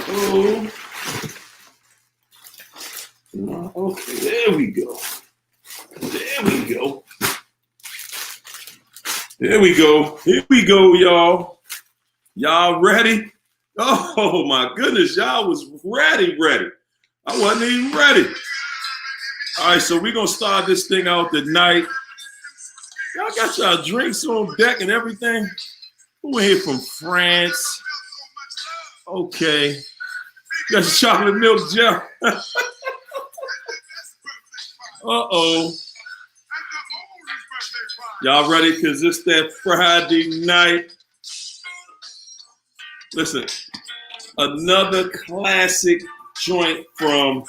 Oh. Okay, there we go. There we go. There we go. Here we go, y'all. Y'all ready? Oh my goodness, y'all was ready. I wasn't even ready. All right, so we're gonna start this thing out tonight. Y'all got y'all drinks on deck and everything. Who in here from France? Okay. You got your chocolate milk gel. Uh-oh. Y'all ready? Because it's that Friday night. Listen, another classic joint from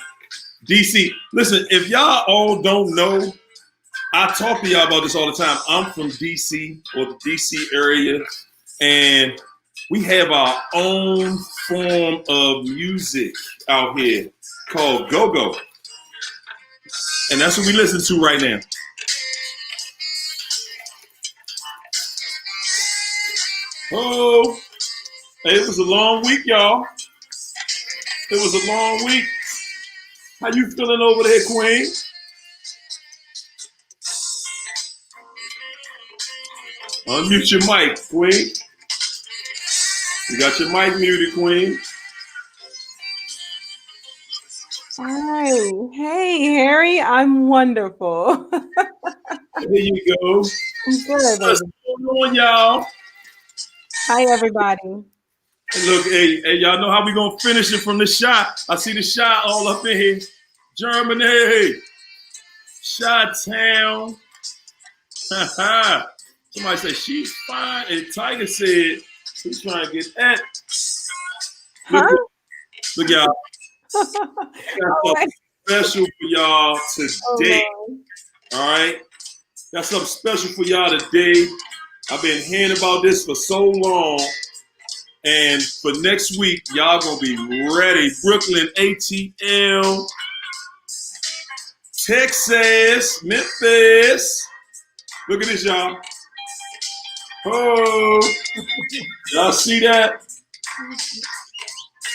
DC. Listen, if y'all all don't know, I talk to y'all about this all the time. I'm from DC or the DC area, and we have our own form of music out here called go-go. And that's what we listen to right now. Oh, hey, it was a long week, y'all. It was a long week. How you feeling over there, Queen? Unmute your mic, Queen. You got your mic muted, Queen. Hi. Hey, Harry. I'm wonderful. There you go. I'm good. What's going on, y'all? Hi, everybody. Look, hey, y'all know how we gonna finish it from the shot. I see the shot all up in here. Germany. Shot-town. Somebody said she's fine. And Tiger said he's trying to get that. Look, y'all. Got something special for y'all today. All right? Got something special for y'all today. I've been hearing about this for so long. And for next week, y'all gonna be ready. Brooklyn, ATL, Texas, Memphis. Look at this, y'all. Oh, y'all see that?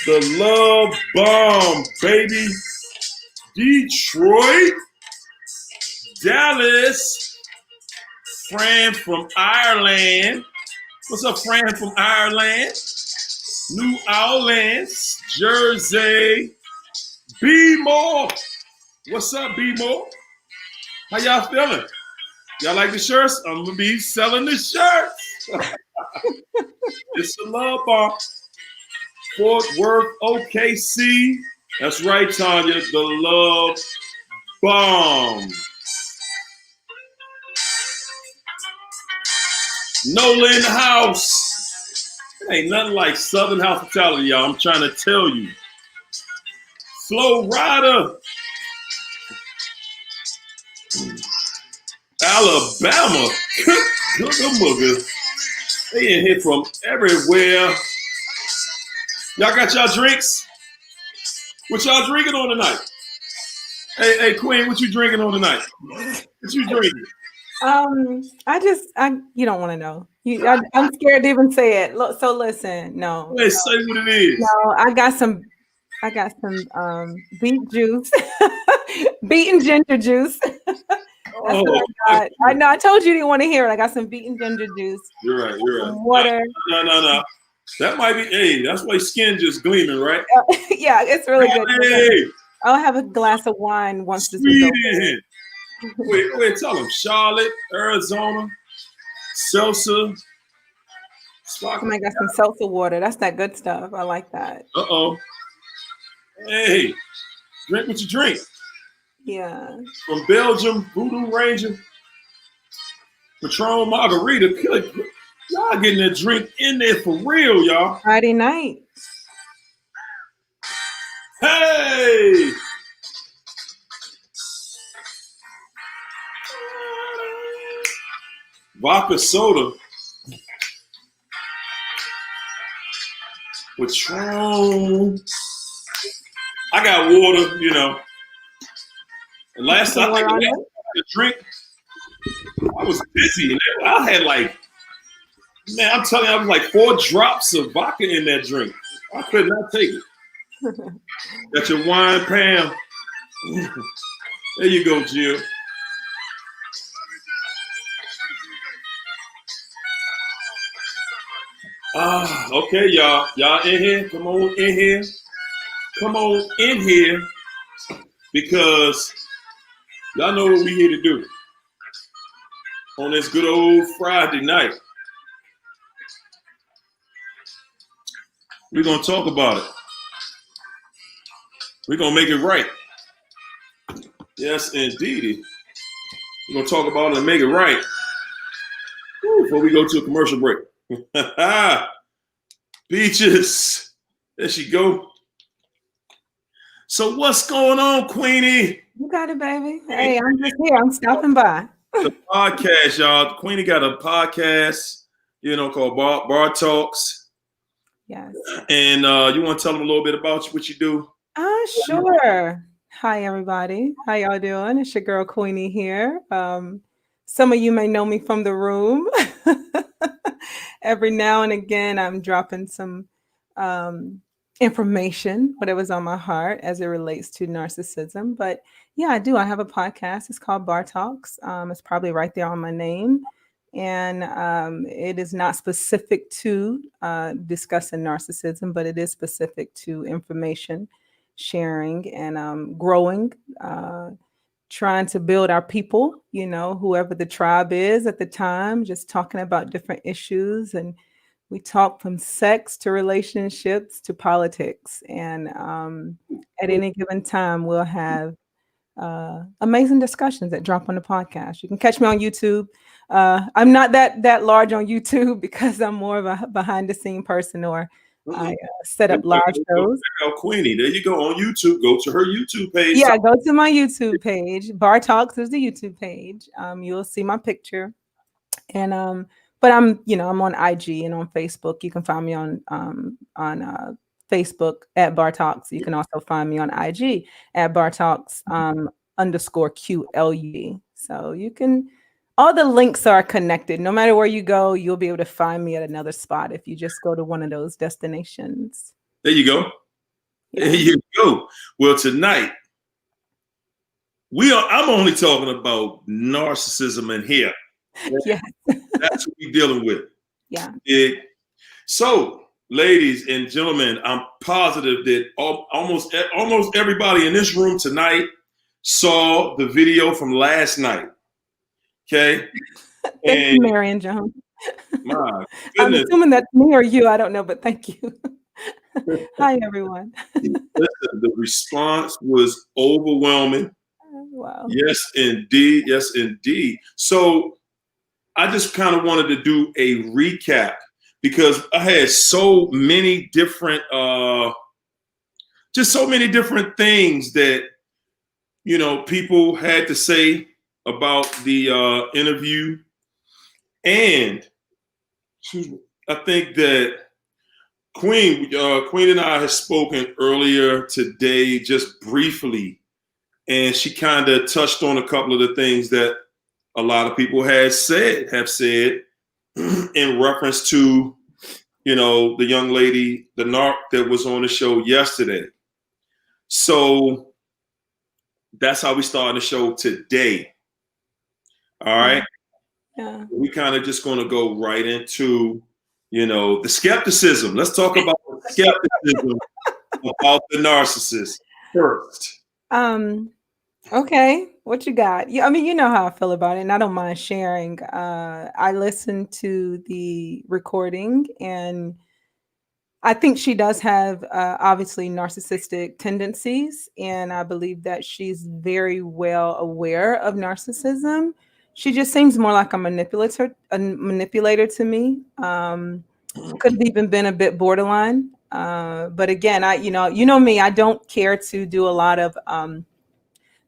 The love bomb, baby. Detroit, Dallas, Fran from Ireland. What's up, Fran from Ireland? New Orleans, Jersey, B-More. What's up, B-More? How y'all feeling? Y'all like the shirts? I'm gonna be selling the shirts. It's a love bomb. Fort Worth, OKC. That's right, Tanya. The love bomb. Nola in the house. It ain't nothing like Southern hospitality, y'all. I'm trying to tell you. Flo Rida. Alabama. Good. They in here from everywhere. Y'all got y'all drinks? What y'all drinking on tonight? Hey, Queen, what you drinking on tonight? What you drinking? You don't want to know. I'm scared to even say it. Look, so listen, no. Hey, say what it is. No, I got some beet juice, beaten ginger juice. That's what I got. I know. I told you didn't want to hear it. I got some beaten ginger juice. You're right. Water. No. That might be. Hey, that's why skin just gleaming, right? Yeah, it's really good. Hey, I'll have a glass of wine once this is over. Wait, tell them. Charlotte, Arizona, seltzer. Oh my God, some seltzer water. That's that good stuff. I like that. Uh-oh. Hey, drink what you drink. Yeah. From Belgium, Voodoo Ranger, Patron Margarita. Y'all getting that drink in there for real, y'all. Friday night. Hey! Vodka soda. Patron. I got water, you know. And last time I had a drink, I was busy. I had like, man, I'm telling you, I was like 4 drops of vodka in that drink. I could not take it. Got your wine, Pam. There you go, Jill. Okay, y'all. Y'all in here? Come on in here. Come on in here. Because y'all know what we here to do. On this good old Friday night. We're going to talk about it. We're going to make it right. Yes, indeed. We're going to talk about it and make it right. Woo, before we go to a commercial break. Peaches. There she go. So what's going on, Queenie? You got it, baby. Hey, I'm just here. I'm stopping by. The podcast, y'all. Queenie got a podcast, called Bar Talks. Yes. And you want to tell them a little bit about what you do? Sure. Hi, everybody. How y'all doing? It's your girl Queenie here. Some of you may know me from the room. Every now and again, I'm dropping some information, whatever's on my heart as it relates to narcissism. But yeah, I do. I have a podcast. It's called Bar Talks. It's probably right there on my name. And it is not specific to discussing narcissism, but it is specific to information sharing and growing, trying to build our people, whoever the tribe is at the time, just talking about different issues. And we talk from sex to relationships to politics. And at any given time, we'll have amazing discussions that drop on the podcast. You can catch me on YouTube. I'm not that large on YouTube because I'm more of a behind the scene person, or I set up live shows. Queenie, there you go on YouTube. Go to her YouTube page. Yeah, go to my YouTube page. Bar Talks is the YouTube page. You'll see my picture. And but I'm on IG and on Facebook. You can find me on Facebook at Bar Talks. You can also find me on IG at Bar Talks _QLU. So you can. All the links are connected. No matter where you go, you'll be able to find me at another spot if you just go to one of those destinations. There you go. Yeah. There you go. Well, tonight, I'm only talking about narcissism in here. Yeah. That's what we're dealing with. Yeah. So, ladies and gentlemen, I'm positive that almost everybody in this room tonight saw the video from last night. Okay. Thank you, Marion Jones. My I'm assuming that's me or you. I don't know, but thank you. Hi, everyone. The response was overwhelming. Wow. Yes, indeed. Yes, indeed. So I just kind of wanted to do a recap because I had so many different, things that, people had to say about the interview. And I think that Queen and I had spoken earlier today, just briefly, and she kind of touched on a couple of the things that a lot of people have said in reference to, the young lady, the narc that was on the show yesterday. So that's how we started the show today. All right. Yeah. We kind of just going to go right into, the skepticism. Let's talk about the skepticism about the narcissist first. Okay. What you got? Yeah, I mean, you know how I feel about it, and I don't mind sharing. I listened to the recording, and I think she does have obviously narcissistic tendencies, and I believe that she's very well aware of narcissism. She just seems more like a manipulator to me. Could have even been a bit borderline. But again, you know me, I don't care to do a lot of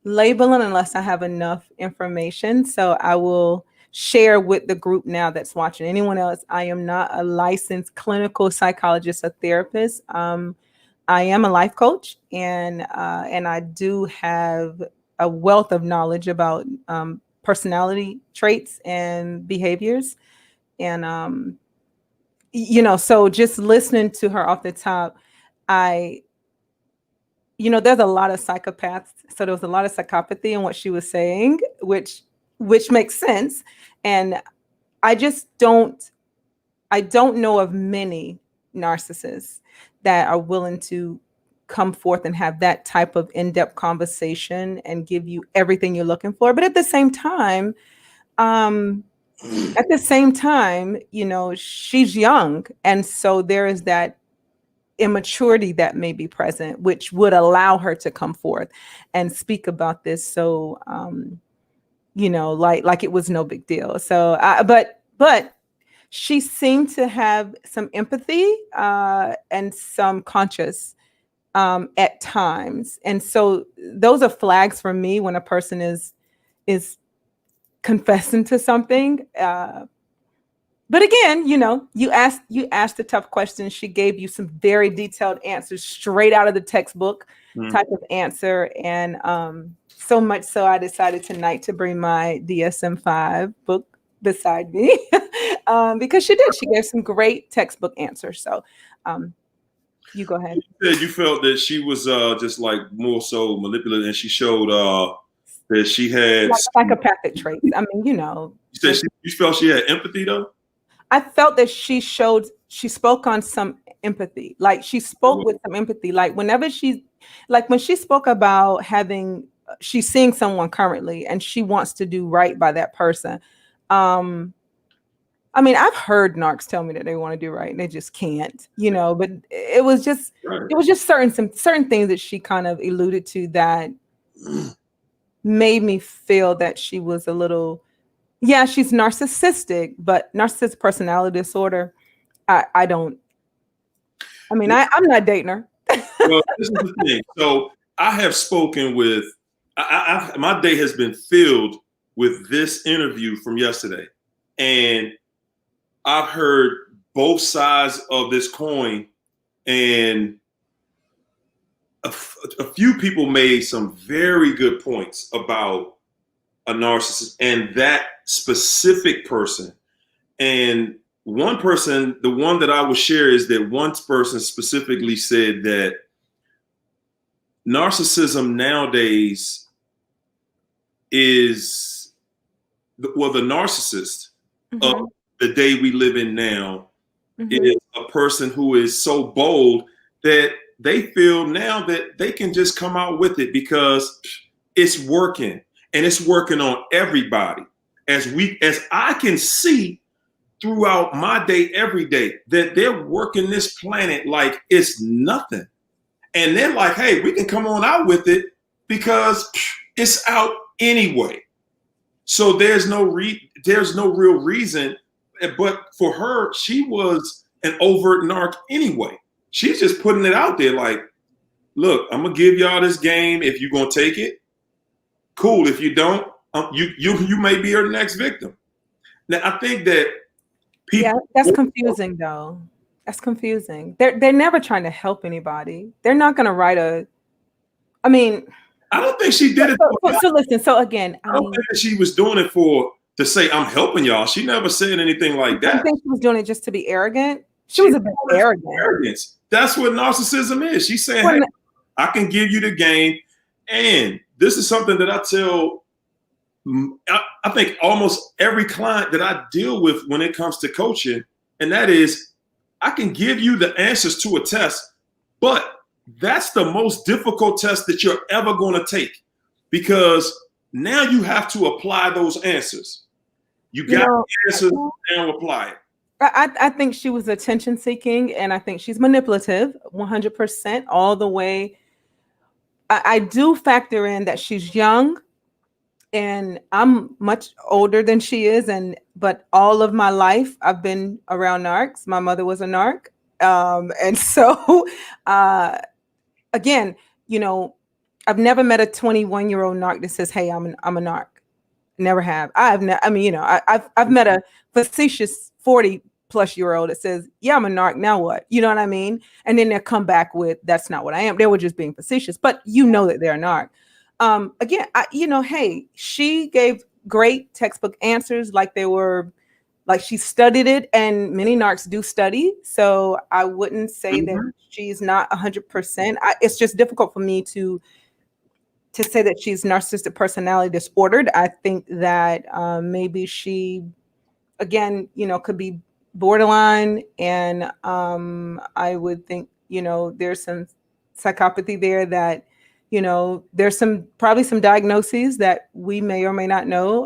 labeling unless I have enough information. So I will share with the group now that's watching. Anyone else, I am not a licensed clinical psychologist or therapist. I am a life coach, and I do have a wealth of knowledge about personality traits and behaviors. And so just listening to her off the top, I there's a lot of psychopaths. So there was a lot of psychopathy in what she was saying, which makes sense. And I just I don't know of many narcissists that are willing to come forth and have that type of in-depth conversation and give you everything you're looking for. But um, at the same time, she's young. And so there is that immaturity that may be present, which would allow her to come forth and speak about this. So, like it was no big deal. So, but she seemed to have some empathy and some conscious at times. And so those are flags for me when a person is confessing to something. But again, you asked the tough questions. She gave you some very detailed answers straight out of the textbook type of answer. And so much so I decided tonight to bring my DSM-5 book beside me because she gave some great textbook answers. So you go ahead. You said you felt that she was just like more so manipulative, and she showed that she had like psychopathic traits. I mean, You said you felt she had empathy though? I felt that she spoke on some empathy. Like she spoke with some empathy. Like when she spoke about she's seeing someone currently and she wants to do right by that person. I mean, I've heard narcs tell me that they want to do right and they just can't, but it was just certain things that she kind of alluded to that made me feel that she was a little, she's narcissistic, but narcissistic personality disorder, I'm not dating her. Well, this is the thing. So I have spoken with, my day has been filled with this interview from yesterday. And I've heard both sides of this coin, and a few people made some very good points about a narcissist and that specific person. And one person, the one that I will share is that one person specifically said that narcissism nowadays is, the narcissist of the day we live in now is a person who is so bold that they feel now that they can just come out with it because it's working, and it's working on everybody. As I can see throughout my day every day, that they're working this planet like it's nothing. And they're like, hey, we can come on out with it because it's out anyway. So there's no real reason. But for her, she was an overt narc anyway. She's just putting it out there like, look, I'm going to give y'all this game. If you're going to take it, cool. If you don't, you may be her next victim. Now, I think that people... Yeah, that's confusing, though. That's confusing. They're never trying to help anybody. They're not going to write I don't think she did it. So listen. So again, I don't think that she was doing it to say I'm helping y'all. She never said anything like that. I think she was doing it just to be arrogant. She was a bit arrogant. Arrogance. That's what narcissism is. She's saying, hey, I can give you the game. And this is something that I tell, I think almost every client that I deal with when it comes to coaching. And that is, I can give you the answers to a test, but that's the most difficult test that you're ever going to take, because now you have to apply those answers. You got the answers, now apply it. I think she was attention seeking, and I think she's manipulative 100% all the way. I do factor in that she's young, and I'm much older than she is. But all of my life I've been around narcs. My mother was a narc. And so, again, I've never met a 21-year-old narc that says, hey, I'm a narc. Never have. I've met a facetious 40-plus-year-old that says, yeah, I'm a narc. Now what? You know what I mean? And then they'll come back with, that's not what I am. They were just being facetious, but that they're a narc. Again, hey, she gave great textbook answers, like they were like she studied it, and many narcs do study. So I wouldn't say that she's not 100%. It's just difficult for me to say that she's narcissistic personality disordered. I think that maybe she, again, could be borderline, and I would think, there's some psychopathy there that, there's probably some diagnoses that we may or may not know.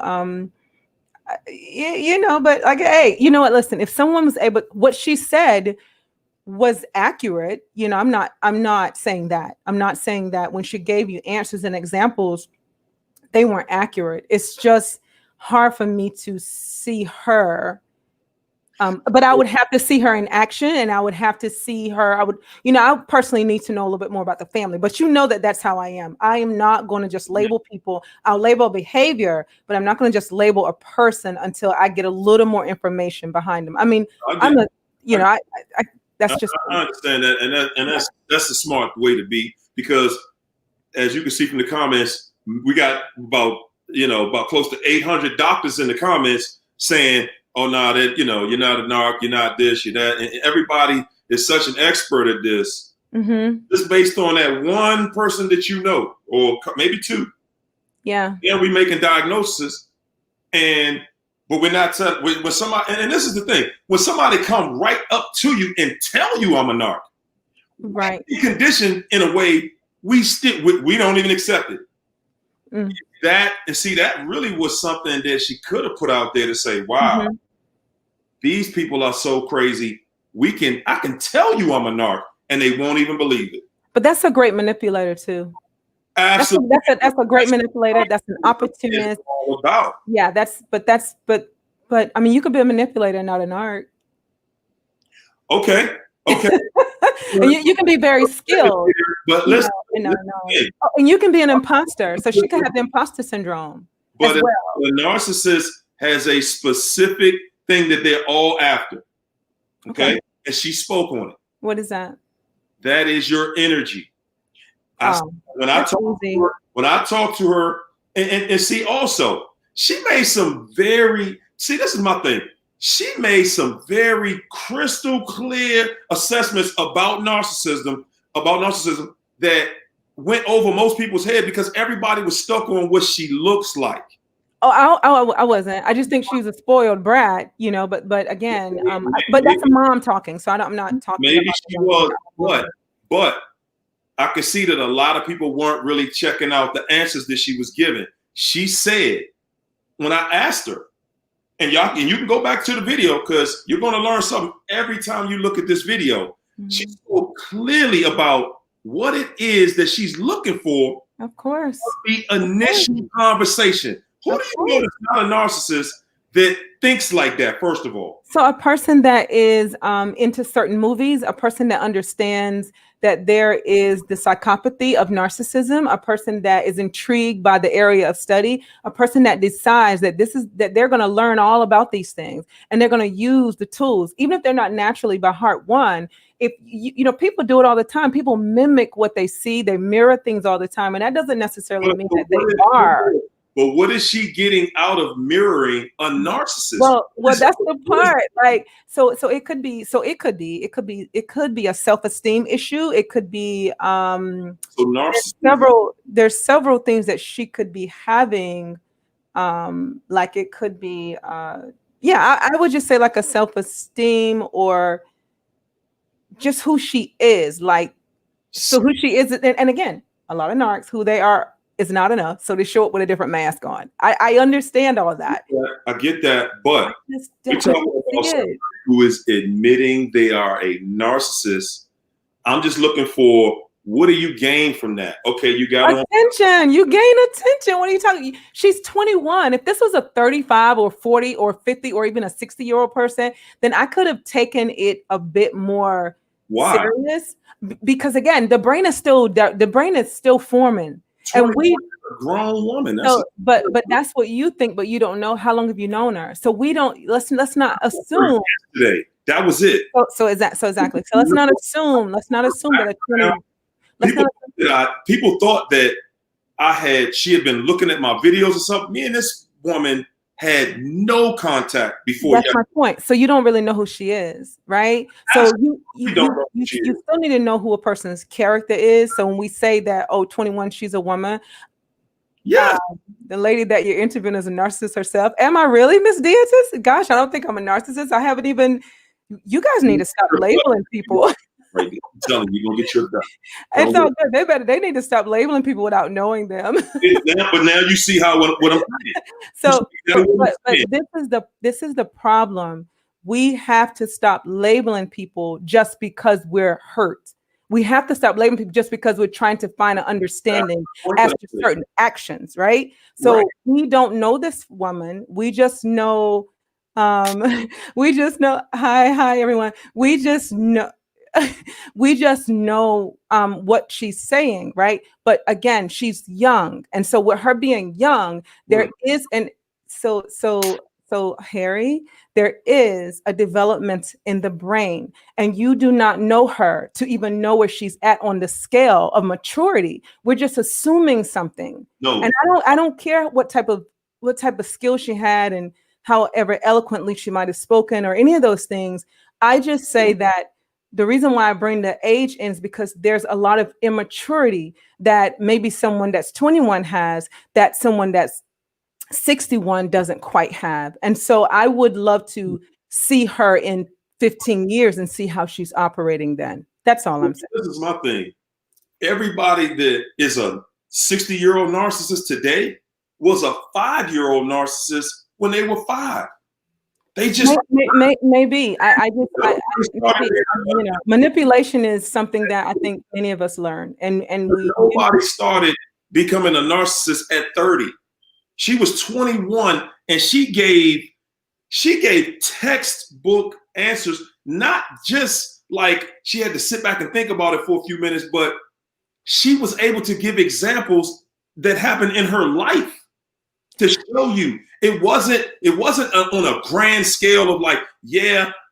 But like, hey, you know what? Listen, if someone was able, what she said was accurate. I'm not saying that. I'm not saying that when she gave you answers and examples, they weren't accurate. It's just hard for me to see her. But I would have to see her in action, and I would have to see her. I personally need to know a little bit more about the family, but that's how I am. I am not going to just label people. I'll label behavior, but I'm not going to just label a person until I get a little more information behind them. I mean, that's just. I understand that, and that's the smart way to be, because as you can see from the comments, we got about close to 800 doctors in the comments saying, oh, no, that, you're not a narc, you're not this, you're that. And everybody is such an expert at this. Just based on that one person that or maybe two. Yeah. Yeah, we making diagnoses, but we're not telling, when somebody, and this is the thing, when somebody come right up to you and tell you I'm a narc, right, we conditioned in a way we don't even accept it. That really was something that she could have put out there to say, wow, these people are so crazy. I can tell you I'm a narc, and they won't even believe it. But that's a great manipulator too. Absolutely. That's a great manipulator. That's an opportunist. All about. Yeah, but I mean, you could be a manipulator, not an narc. Okay. And you can be very skilled. But listen, and you can be an imposter. So she could have the imposter syndrome. But the narcissist has a specific thing that they're all after. Okay. And she spoke on it. What is that? That is your energy. When I talk to her, and see, also, she made some this is my thing. She made some very crystal clear assessments about narcissism that went over most people's head, because everybody was stuck on what she looks like. Oh, I wasn't. I just think she was a spoiled brat, but again, but that's a mom talking. So I'm not talking. Maybe she was, but I could see that a lot of people weren't really checking out the answers that she was giving. She said, when I asked her, and you can go back to the video, because you're going to learn something every time you look at this video. She spoke clearly about what it is that she's looking for. Of course. The initial conversation. Who do you know that's not a narcissist that thinks like that, first of all? So a person that is into certain movies, a person that understands that there is the psychopathy of narcissism, a person that is intrigued by the area of study, a person that decides that that they're going to learn all about these things, and they're going to use the tools, even if they're not naturally by heart one. If people do it all the time. People mimic what they see. They mirror things all the time, and that doesn't necessarily mean that they are. But what is she getting out of mirroring a narcissist? Well, that's the part. Like, so it could be a self-esteem issue. It could be there's several things that she could be having. Like it could be I would just say like a self-esteem, or just who she is. Like, so who she is, and again, a lot of narcs, who they are is not enough, so they show up with a different mask on. I understand all of that. I get that, but we're talking about someone who is admitting they are a narcissist. I'm just looking for, what do you gain from that? Okay, you got attention. You gain attention. What are you talking? She's 21. If this was a 35 or 40 or 50 or even a 60-year-old person, then I could have taken it a bit more serious. Because again, the brain is still forming. And we a grown woman. But that's what you think, but you don't know how long have you known her. So let's not assume today. That was it. So exactly. So let's not assume that people thought that she had been looking at my videos or something. Me and this woman had no contact before. That's my point. So you don't really know who she is, right? So you still need to know who a person's character is. So when we say that, oh, 21, she's a woman. Yeah. The lady that you're interviewing is a narcissist herself. Am I really, Miss Dietis? Gosh, I don't think I'm a narcissist. I haven't even. You guys need to stop labeling people. Right. I'm telling you, you're gonna get tripped up. It's all good. They need to stop labeling people without knowing them. But now you see how what I'm saying. So, but this is the problem. We have to stop labeling people just because we're hurt. We have to stop labeling people just because we're trying to find an understanding as to certain actions, right? So we don't know this woman. We just know. We just know. Hi, everyone. We just know. We just know what she's saying, right? But again, she's young, and so with her being young, there is so Harry, there is a development in the brain, and you do not know her to even know where she's at on the scale of maturity. We're just assuming something. No. And I don't care what type of skill she had and however eloquently she might have spoken or any of those things. I just say that the reason why I bring the age in is because there's a lot of immaturity that maybe someone that's 21 has, that someone that's 61 doesn't quite have. And so I would love to see her in 15 years and see how she's operating then. That's all I'm saying. This is my thing. Everybody that is a 60-year-old narcissist today was a 5-year-old narcissist when they were 5. They just maybe. Manipulation is something that I think many of us learn. And nobody started becoming a narcissist at 30. She was 21 and she gave textbook answers, not just like she had to sit back and think about it for a few minutes, but she was able to give examples that happened in her life to show you. It wasn't on a grand scale of like,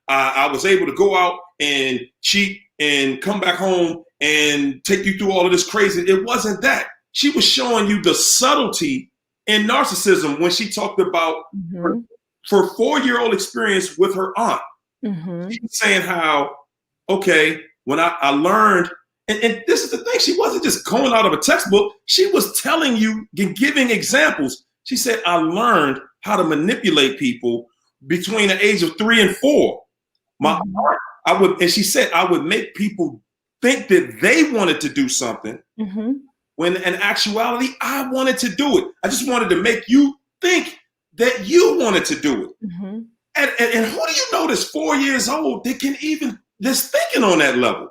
I was able to go out and cheat and come back home and take you through all of this crazy. It wasn't that. She was showing you the subtlety in narcissism when she talked about her 4-year-old experience with her aunt. She was saying how, okay, when I learned, and this is the thing, she wasn't just going out of a textbook. She was telling you, giving examples. She said, I learned how to manipulate people between the age of 3 and 4. And she said, I would make people think that they wanted to do something when in actuality, I wanted to do it. I just wanted to make you think that you wanted to do it. And who do you know that's 4 years old that can even, that's thinking on that level?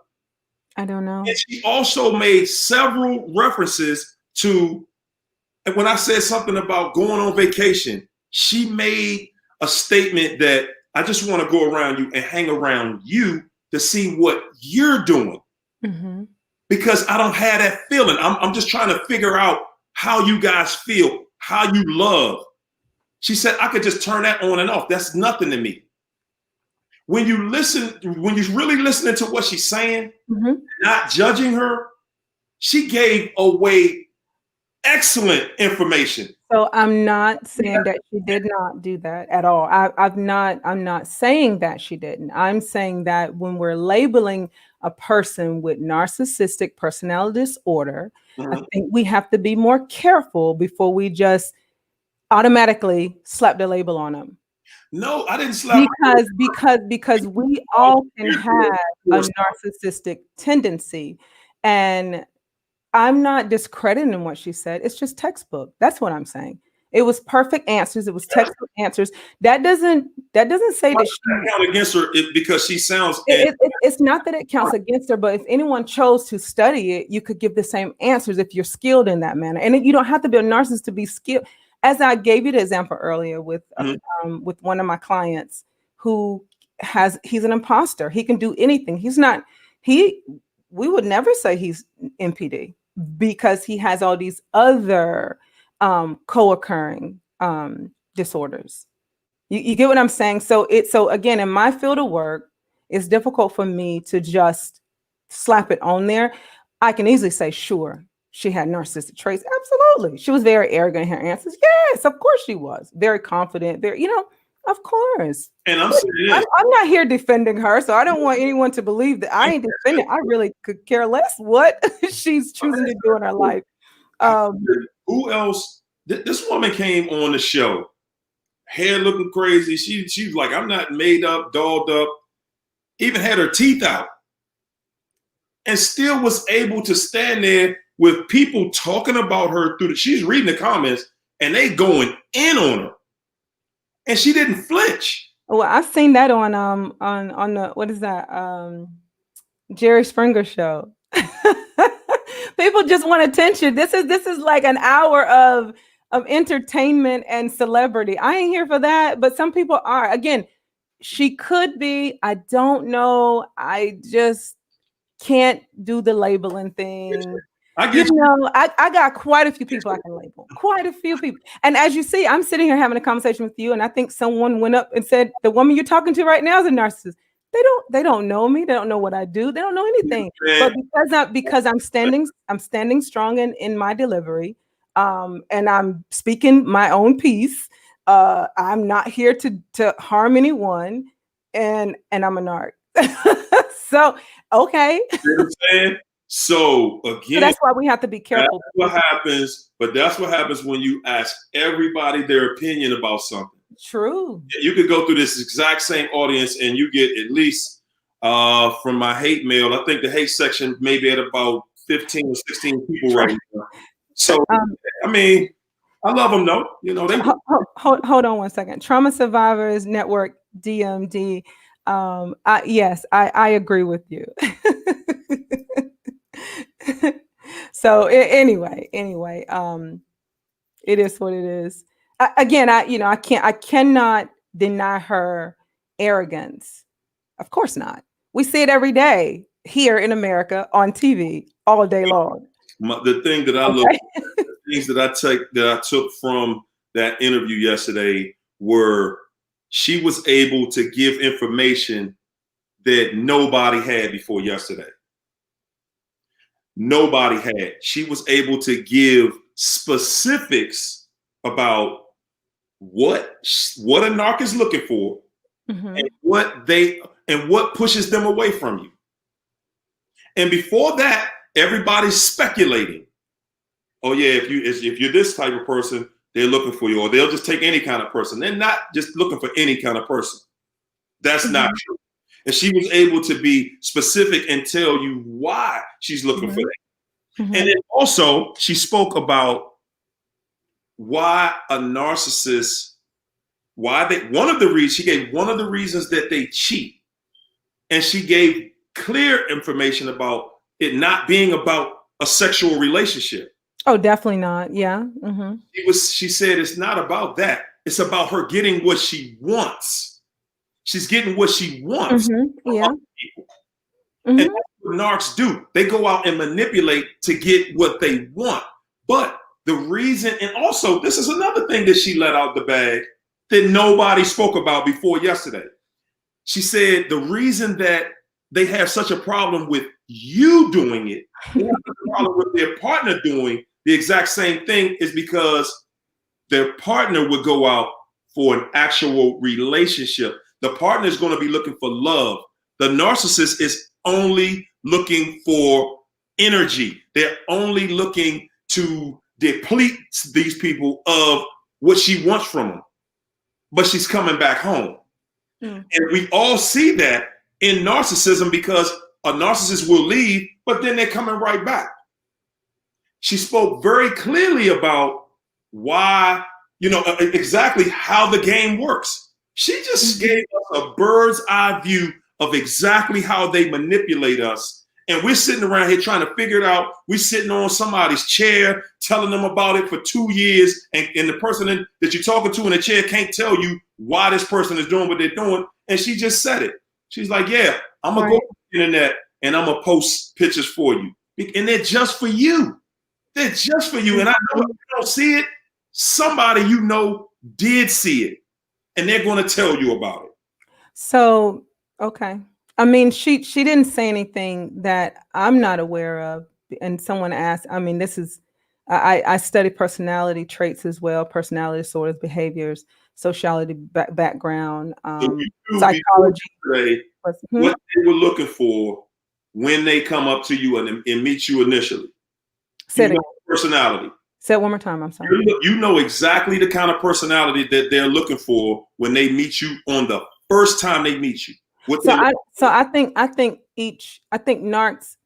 I don't know. And she also made several references to, and when I said something about going on vacation, she made a statement that I just want to go around you and hang around you to see what you're doing. Because I don't have that feeling. I'm just trying to figure out how you guys feel, how you love. She said, I could just turn that on and off. That's nothing to me. When you listen, when you're really listening to what she's saying, not judging her, she gave away excellent information. So I'm not saying that she did not do that at all. I'm not saying that she didn't. I'm saying that when we're labeling a person with narcissistic personality disorder, I think we have to be more careful before we just automatically slap the label on them. No, I didn't slap because we all can have a narcissistic tendency, and I'm not discrediting what she said. It's just textbook. That's what I'm saying. It was perfect answers. It was textbook answers. That doesn't say that she count against her because she sounds. It's not that it counts against her, but if anyone chose to study it, you could give the same answers if you're skilled in that manner. And you don't have to be a narcissist to be skilled. As I gave you the example earlier with one of my clients who he's an imposter. He can do anything. We would never say he's NPD because he has all these other co-occurring disorders. You get what I'm saying? So again, in my field of work, it's difficult for me to just slap it on there. I can easily say, sure, she had narcissistic traits. Absolutely. She was very arrogant in her answers. Yes, of course she was. Very confident. Very, of course. And I'm saying this. I'm not here defending her, so I don't want anyone to believe that I ain't defending. I really could care less what she's choosing to do in her life. Who else? This woman came on the show, hair looking crazy. She's like, I'm not made up, dolled up, even had her teeth out, and still was able to stand there with people talking about her she's reading the comments and they going in on her, and she didn't flinch. Well, I've seen that on the, what is that, Jerry Springer show. People just want attention. This is like an hour of entertainment and celebrity. I ain't here for that, but some people are. Again, she could be. I don't know. I just can't do the labeling thing. I got quite a few people I can label. Quite a few people. And as you see, I'm sitting here having a conversation with you, and I think someone went up and said, the woman you're talking to right now is a narcissist. They don't know me. They don't know what I do. They don't know anything. But because I'm standing strong in my delivery, and I'm speaking my own piece. I'm not here to harm anyone, and I'm a narc. So okay. You know what I'm saying? So again, that's why we have to be careful. That's what happens when you ask everybody their opinion about something. True. You could go through this exact same audience and you get at least from my hate mail, I think the hate section may be at about 15 or 16 people right now. So I mean, I love them though. They hold on one second. Trauma Survivors Network, DMD. Yes, I agree with you. So anyway, it is what it is. I cannot deny her arrogance. Of course not. We see it every day here in America on TV all day long. The thing that I look, the things that I took from that interview yesterday were she was able to give information that nobody had before yesterday. Nobody had. She was able to give specifics about what a narc is looking for, mm-hmm. and what pushes them away from you. And before that, everybody's speculating. Oh yeah, if you're this type of person, they're looking for you, or they'll just take any kind of person. They're not just looking for any kind of person. That's mm-hmm. not true. And she was able to be specific and tell you why she's looking mm-hmm. for that. Mm-hmm. And then also she spoke about why a narcissist, she gave one of the reasons that they cheat. And she gave clear information about it not being about a sexual relationship. Oh, definitely not. Yeah. Mm-hmm. She said it's not about that. It's about her getting what she wants. She's getting what she wants. Mm-hmm. Yeah. Mm-hmm. And that's what narcs do. They go out and manipulate to get what they want. But the reason, and also this is another thing that she let out the bag that nobody spoke about before yesterday. She said the reason that they have such a problem with you doing it, they have a problem with their partner doing the exact same thing, is because their partner would go out for an actual relationship. The partner is going to be looking for love. The narcissist is only looking for energy. They're only looking to deplete these people of what she wants from them. But she's coming back home. Mm. And we all see that in narcissism, because a narcissist will leave, but then they're coming right back. She spoke very clearly about why, exactly how the game works. She just mm-hmm. gave us a bird's eye view of exactly how they manipulate us. And we're sitting around here trying to figure it out. We're sitting on somebody's chair, telling them about it for 2 years. And the person that you're talking to in the chair can't tell you why this person is doing what they're doing. And she just said it. She's like, yeah, I'm going to go on the internet and I'm going to post pictures for you. And they're just for you. They're just for you. And I know if you don't see it, somebody did see it. And they're going to tell you about it. So, okay. I mean, she didn't say anything that I'm not aware of. and someone asked, I mean, this is, I study personality traits as well, personality disorders, behaviors, sociality background, So you do psychology. say what they were looking for when they come up to you and meet you initially. You know personality. Say it one more time. I'm sorry. You know exactly the kind of personality that they're looking for when they meet you on the first time they meet you. I think narcs,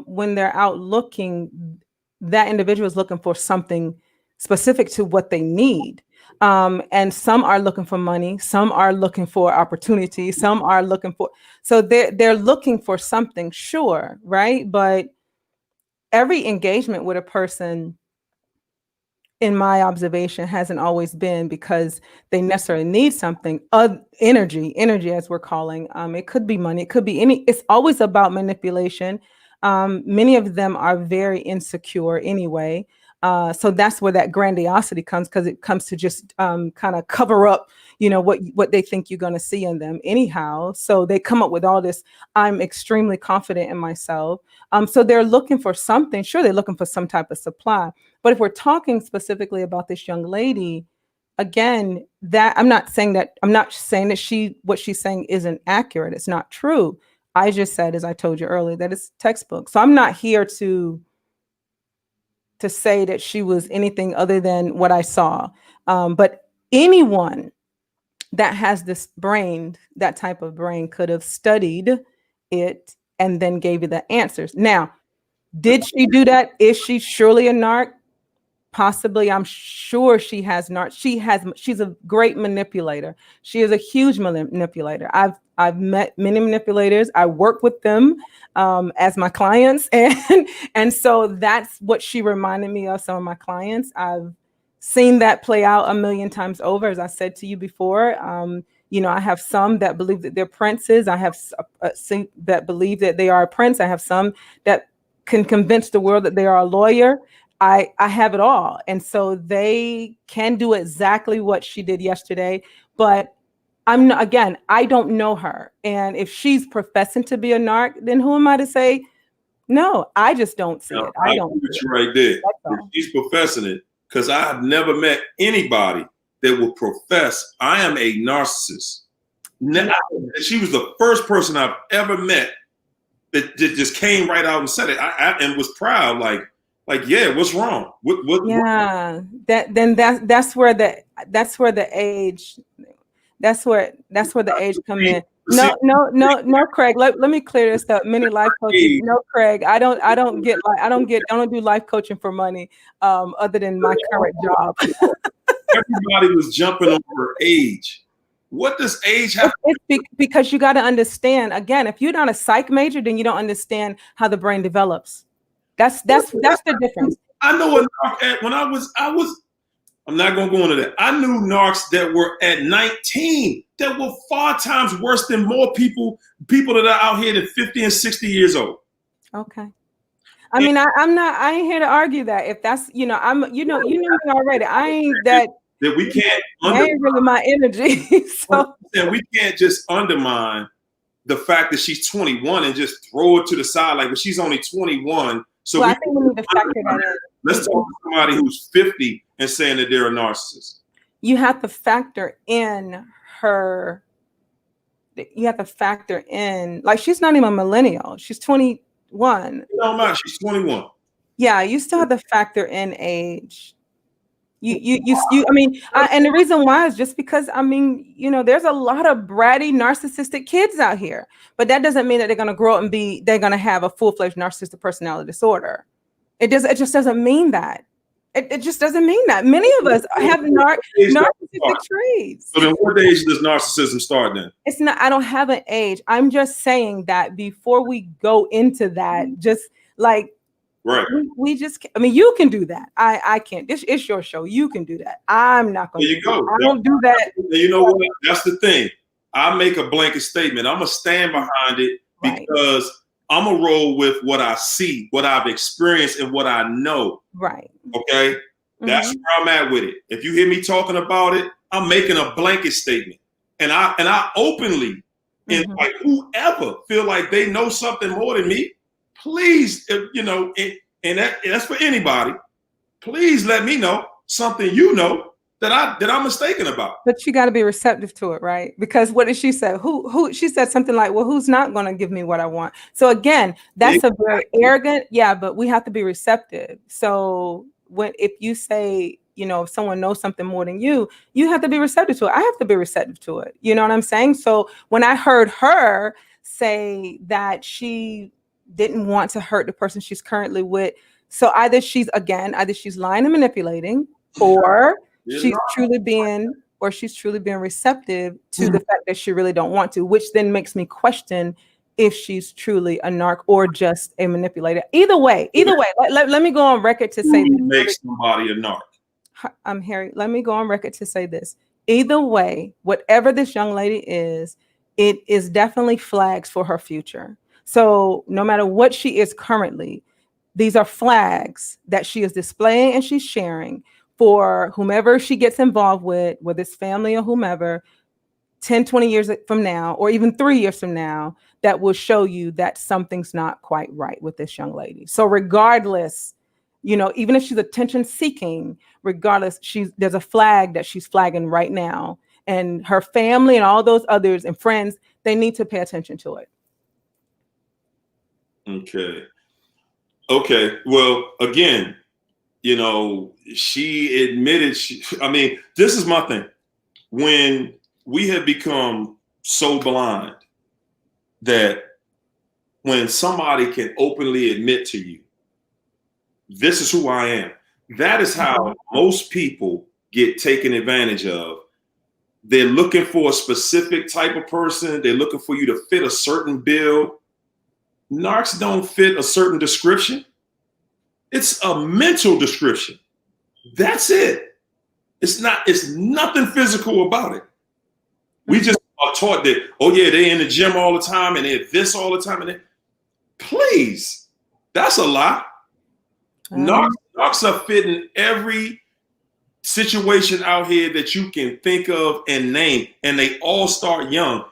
when they're out looking, that individual is looking for something specific to what they need. And some are looking for money, some are looking for opportunity, some are looking for, so they're looking for something, sure, right? But every engagement with a person, in my observation, hasn't always been because they necessarily need something of energy as we're calling. It could be money, it could be it's always about manipulation. Many of them are very insecure anyway. So that's where that grandiosity comes, because it comes to just kind of cover up, what they think you're going to see in them anyhow. So they come up with all this, I'm extremely confident in myself. So they're looking for something. Sure, they're looking for some type of supply. But if we're talking specifically about this young lady, again, that I'm not saying that what she's saying isn't accurate. It's not true. I just said, as I told you earlier, that it's textbook. So I'm not here to say that she was anything other than what I saw. But anyone that has this brain, that type of brain, could have studied it and then gave you the answers. Now, did she do that? Is she surely a narc? Possibly. I'm sure she has narc. She's a great manipulator. She is a huge manipulator. I've met many manipulators. I work with them as my clients, and so that's what she reminded me of. Some of my clients, I've seen that play out a million times over. As I said to you before, I have some that believe that they're princes. I have some that believe that they are a prince. I have some that can convince the world that they are a lawyer. I have it all. And so they can do exactly what she did yesterday, but I don't know her. And if she's professing to be a narc, then who am I to say, no, I just don't see it. I don't. Put you right there. She's professing it, because I have never met anybody that will profess I am a narcissist. She was the first person I've ever met that just came right out and said it. And was proud, like, yeah, what's wrong? Yeah, that's where the age come in. No, Craig. Let me clear this up. Many life coaches. No, Craig. I don't do life coaching for money. Other than my current job. Everybody was jumping over her age. What does age have? Because you got to understand. Again, if you're not a psych major, then you don't understand how the brain develops. That's the difference. I know a narc when I was. I'm not going to go into that. I knew narcs that were at 19 that were 5 times worse than more people that are out here at 50 and 60 years old. Okay. I mean, I ain't here to argue that. If that's, you know me already. I ain't that we can't. I ain't really my energy. So we can't just undermine the fact that she's 21 and just throw it to the side like, well, she's only 21. So I think we need to factor that in. Let's talk to somebody who's 50 and saying that they're a narcissist. You have to factor in her. You have to factor in, like, she's not even a millennial. She's 21. No, she's 21. Yeah, you still have to factor in age. I mean, and the reason why is just because, I mean, there's a lot of bratty narcissistic kids out here, but that doesn't mean that they're going to grow up and they're going to have a full-fledged narcissistic personality disorder. It just doesn't mean that. It just doesn't mean that. Many of us have narcissistic traits. So then what age does narcissism start then? It's not, I don't have an age. I'm just saying that before we go into that, just like, right. We just, I mean, you can do that. I can't. It's your show. You can do that. I'm not going to. There you go. I don't do that. You know what? That's the thing. I make a blanket statement. I'm going to stand behind it because I'm going to roll with what I see, what I've experienced, and what I know. Right. Okay? That's where I'm at with it. If you hear me talking about it, I'm making a blanket statement. And I openly, and like whoever feel like they know something more than me, please, and that's for anybody. Please let me know something you know that I'm mistaken about. But you got to be receptive to it, right? Because what did she say? Who she said something like, well, who's not going to give me what I want? So again, that's a very arrogant, yeah, but we have to be receptive. So if you say, you know, if someone knows something more than you have to be receptive to it. I have to be receptive to it. You know what I'm saying? So when I heard her say that she didn't want to hurt the person she's currently with, so either she's lying and manipulating, or she's truly being receptive to the fact that she really don't want to, which then makes me question if she's truly a narc or just a manipulator. Either way, let me go on record to say this. Make somebody a narc. Harry, let me go on record to say this. Either way, whatever this young lady is, it is definitely flags for her future. So no matter what she is currently, these are flags that she is displaying and she's sharing for whomever she gets involved with, whether it's family or whomever, 10, 20 years from now, or even 3 years from now, that will show you that something's not quite right with this young lady. So regardless, you know, even if she's attention seeking, regardless, there's a flag that she's flagging right now. And her family and all those others and friends, they need to pay attention to it. Okay. Well, again, you know, she admitted this is my thing. When we have become so blind that when somebody can openly admit to you, this is who I am, that is how most people get taken advantage of. They're looking for a specific type of person. They're looking for you to fit a certain bill. Narcs don't fit a certain description. It's a mental description. That's it. It's nothing physical about it. We just are taught that, oh yeah, they're in the gym all the time and they're this all the time. Please, that's a lie. Narcs are fitting every situation out here that you can think of and name, and they all start young.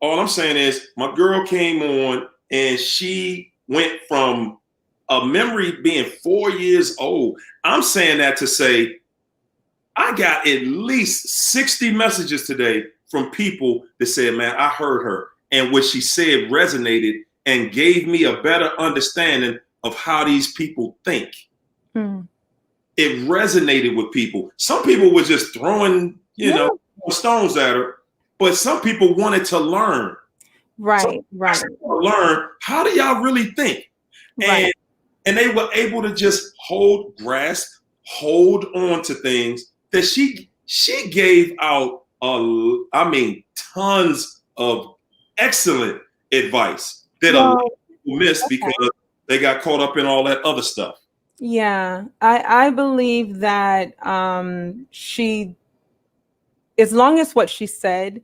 All I'm saying is my girl came on and she went from a memory being 4 years old. I'm saying that to say I got at least 60 messages today from people that said, man, I heard her. And what she said resonated and gave me a better understanding of how these people think. It resonated with people. Some people were just throwing, stones at her, but some people wanted to learn. Right. Learn, how do y'all really think? Right. And they were able to just hold on to things that she gave out. Tons of excellent advice that a lot of people missed because they got caught up in all that other stuff. Yeah, I believe that she, as long as what she said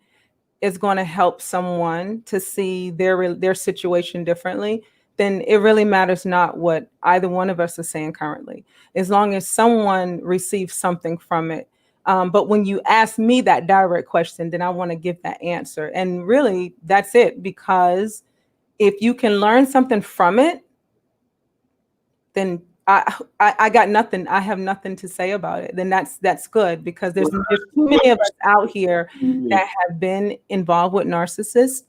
is going to help someone to see their situation differently, then it really matters not what either one of us is saying currently, as long as someone receives something from it. But when you ask me that direct question, then I want to give that answer. And really, that's it. Because if you can learn something from it, then I got nothing. I have nothing to say about it. Then that's good, because there's too many of us out here that have been involved with narcissists,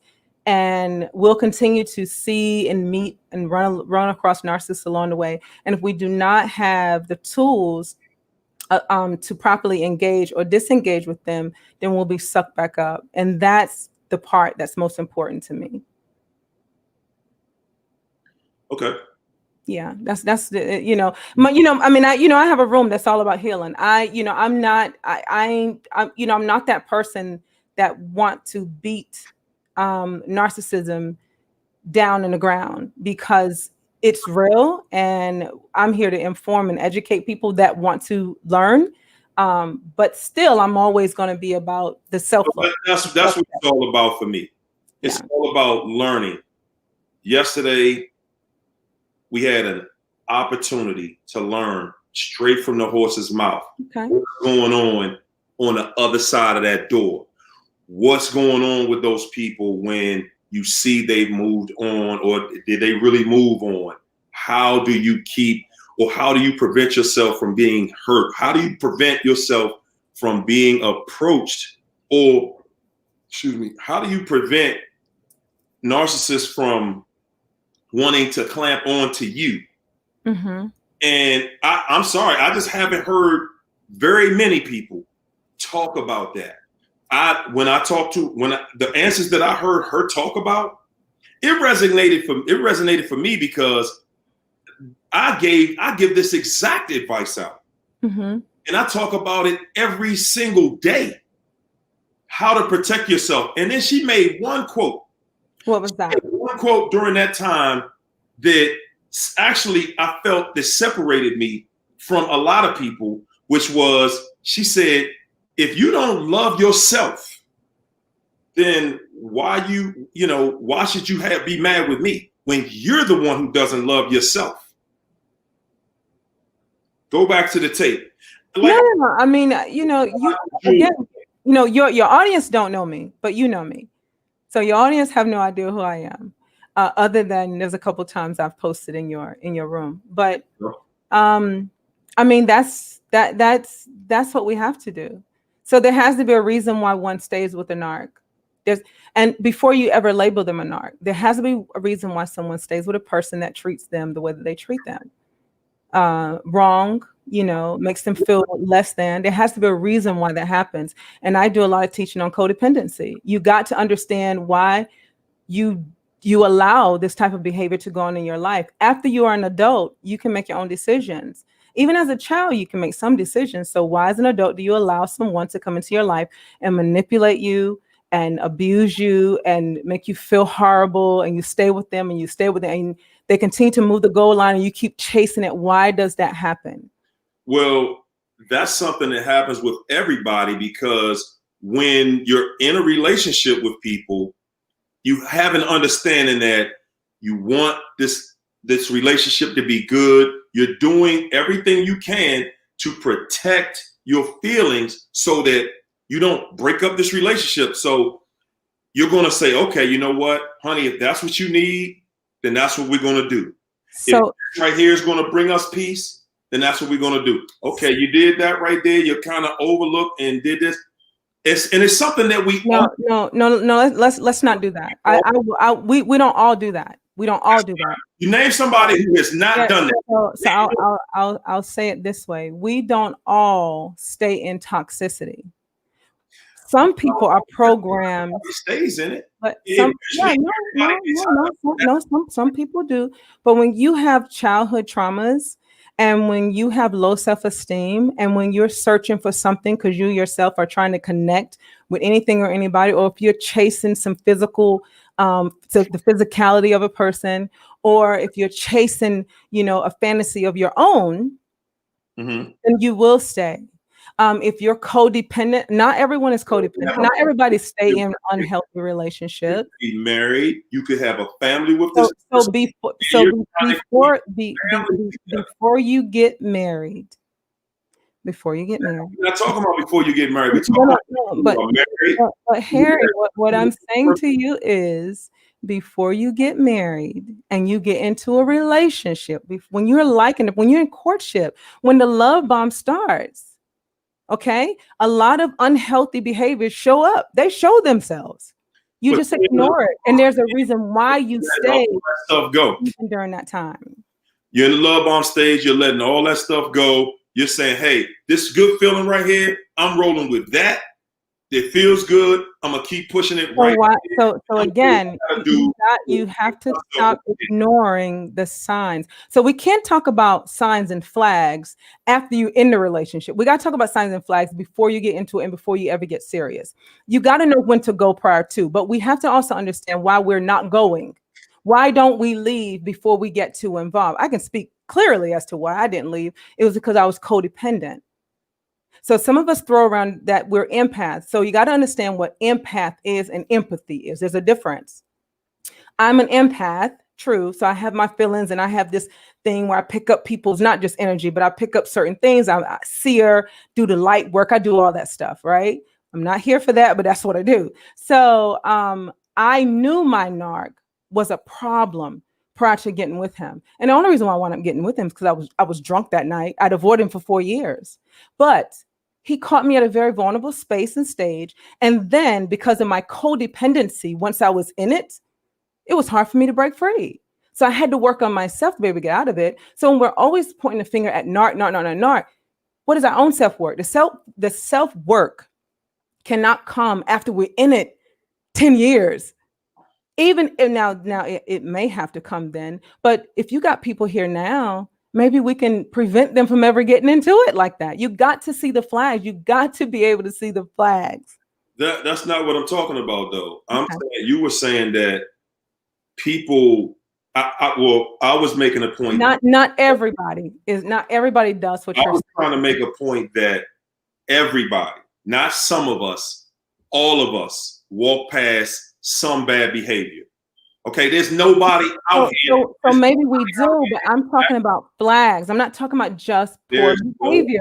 and we'll continue to see and meet and run across narcissists along the way. And if we do not have the tools to properly engage or disengage with them, then we'll be sucked back up. And that's the part that's most important to me. Okay. Yeah, that's the, I have a room that's all about healing. I'm not that person that want to beat narcissism down in the ground, because it's real, and I'm here to inform and educate people that want to learn. But still, I'm always going to be about the self-love. That's what it's all about for me. It's all about learning. Yesterday, we had an opportunity to learn straight from the horse's mouth. What's going on the other side of that door? What's going on with those people when you see they've moved on, or did they really move on? How do you keep or how do you prevent yourself from being hurt? How do you prevent yourself from being approached, or excuse me, how do you prevent narcissists from wanting to clamp on to you? Mm-hmm. And I'm sorry, I just haven't heard very many people talk about that. The answers that I heard her talk about, it resonated for me because I give this exact advice out. Mm-hmm. And I talk about it every single day. How to protect yourself. And then she made one quote. What was that? One quote during that time that actually I felt that separated me from a lot of people, which was, she said, if you don't love yourself, then why should you be mad with me when you're the one who doesn't love yourself? Go back to the tape. No. I mean, your audience don't know me, but you know me. So your audience have no idea who I am, other than there's a couple times I've posted in your room. But I mean, that's what we have to do. So there has to be a reason why one stays with a narc. And before you ever label them a narc, there has to be a reason why someone stays with a person that treats them the way that they treat them. Wrong, makes them feel less than. There has to be a reason why that happens. And I do a lot of teaching on codependency. You got to understand why you allow this type of behavior to go on in your life. After you are an adult, you can make your own decisions. Even as a child, you can make some decisions. So why, as an adult, do you allow someone to come into your life and manipulate you and abuse you and make you feel horrible, and you stay with them and they continue to move the goal line and you keep chasing it? Why does that happen? Well, that's something that happens with everybody, because when you're in a relationship with people, you have an understanding that you want this relationship to be good. You're doing everything you can to protect your feelings so that you don't break up this relationship. So you're going to say, okay, you know what, honey, if that's what you need, then that's what we're going to do. So if right here is going to bring us peace, then that's what we're going to do. Okay, you did that right there. You kind of overlooked and did this. It's something that we no. Let's not do that. We don't all do that. We don't all do that. You name somebody who has not done that. So I'll say it this way: we don't all stay in toxicity. Some people are programmed. Stays in it, but some people do. But when you have childhood traumas, and when you have low self-esteem, and when you're searching for something because you yourself are trying to connect with anything or anybody, or if you're chasing some physical, the physicality of a person, or if you're chasing, a fantasy of your own, then you will stay. If you're codependent, not everyone is codependent. Not everybody stay in unhealthy relationships. Be married. You could have a family with this. So before you get married, we're not talking about before you get married. We're talking about married. But Harry, what I'm saying to you is, before you get married and you get into a relationship, when you're when you're in courtship, when the love bomb starts. Okay, a lot of unhealthy behaviors show up. They show themselves. You just ignore it, and there's a reason why you stay stuff go even during that time. You're in the love bomb stage. You're letting all that stuff go. You're saying, "Hey, this good feeling right here. I'm rolling with that. It feels good. I'm gonna keep pushing it right." So again, you have to stop ignoring the signs. So we can't talk about signs and flags after you're in the relationship. We got to talk about signs and flags before you get into it and before you ever get serious. You got to know when to go prior to, but we have to also understand why we're not going. Why don't we leave before we get too involved? I can speak clearly as to why I didn't leave. It was because I was codependent. So some of us throw around that we're empaths. So you got to understand what empath is and empathy is. There's a difference. I'm an empath, true. So I have my feelings, and I have this thing where I pick up people's, not just energy, but I pick up certain things. I see her, do the light work. I do all that stuff, right? I'm not here for that, but that's what I do. So I knew my narc was a problem prior to getting with him. And the only reason why I wound up getting with him is because I was drunk that night. I'd avoided him for 4 years. But he caught me at a very vulnerable space and stage. And then because of my codependency, once I was in it, it was hard for me to break free. So I had to work on myself to be able to get out of it. So when we're always pointing the finger at narc, what is our own self-work? The self-work cannot come after we're in it 10 years. Even now it may have to come then. But if you got people here now, maybe we can prevent them from ever getting into it like that. You got to see the flags. You got to be able to see the flags. That's not what I'm talking about, though. I'm saying, you were saying that people, I was making a point. Not everybody does what I was trying to make a point that everybody, not some of us, all of us walk past some bad behavior. Okay, there's nobody out here. So maybe we do, but I'm talking about flags. I'm not talking about just poor behavior.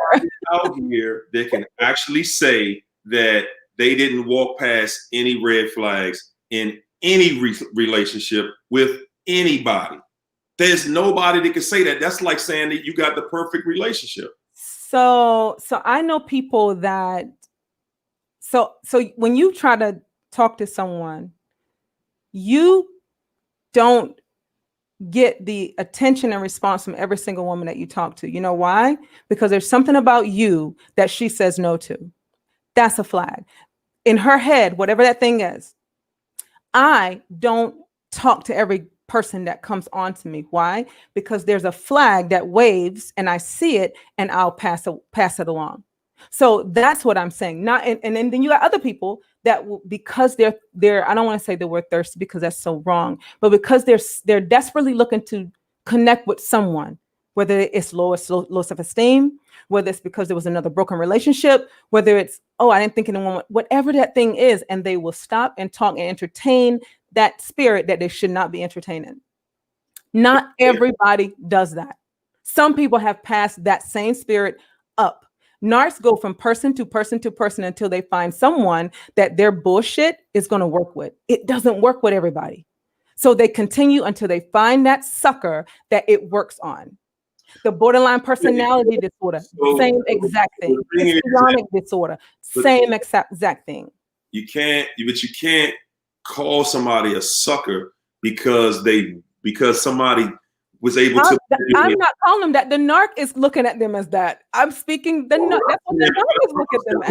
Out here that can actually say that they didn't walk past any red flags in any relationship with anybody. There's nobody that can say that. That's like saying that you got the perfect relationship. So I know people that. So when you try to talk to someone, you don't get the attention and response from every single woman that you talk to. You know why? Because there's something about you that she says no to. That's a flag. In her head, whatever that thing is, I don't talk to every person that comes on to me. Why? Because there's a flag that waves and I see it and I'll pass it along. So that's what I'm saying. And then you got other people that because they're I don't want to say the word thirsty because that's so wrong, but because they're desperately looking to connect with someone, whether it's low self-esteem, whether it's because there was another broken relationship, whether it's, I didn't think anyone, whatever that thing is, and they will stop and talk and entertain that spirit that they should not be entertaining. Not everybody does that. Some people have passed that same spirit up. Narcs go from person to person to person until they find someone that their bullshit is going to work with. It doesn't work with everybody. So they continue until they find that sucker that it works on. The borderline personality disorder, same exact thing. Histrionic disorder, same exact thing. You can't call somebody a sucker because somebody was able to. I'm not calling them that. The narc is looking at them as that. I'm speaking. That's what the narc is looking at them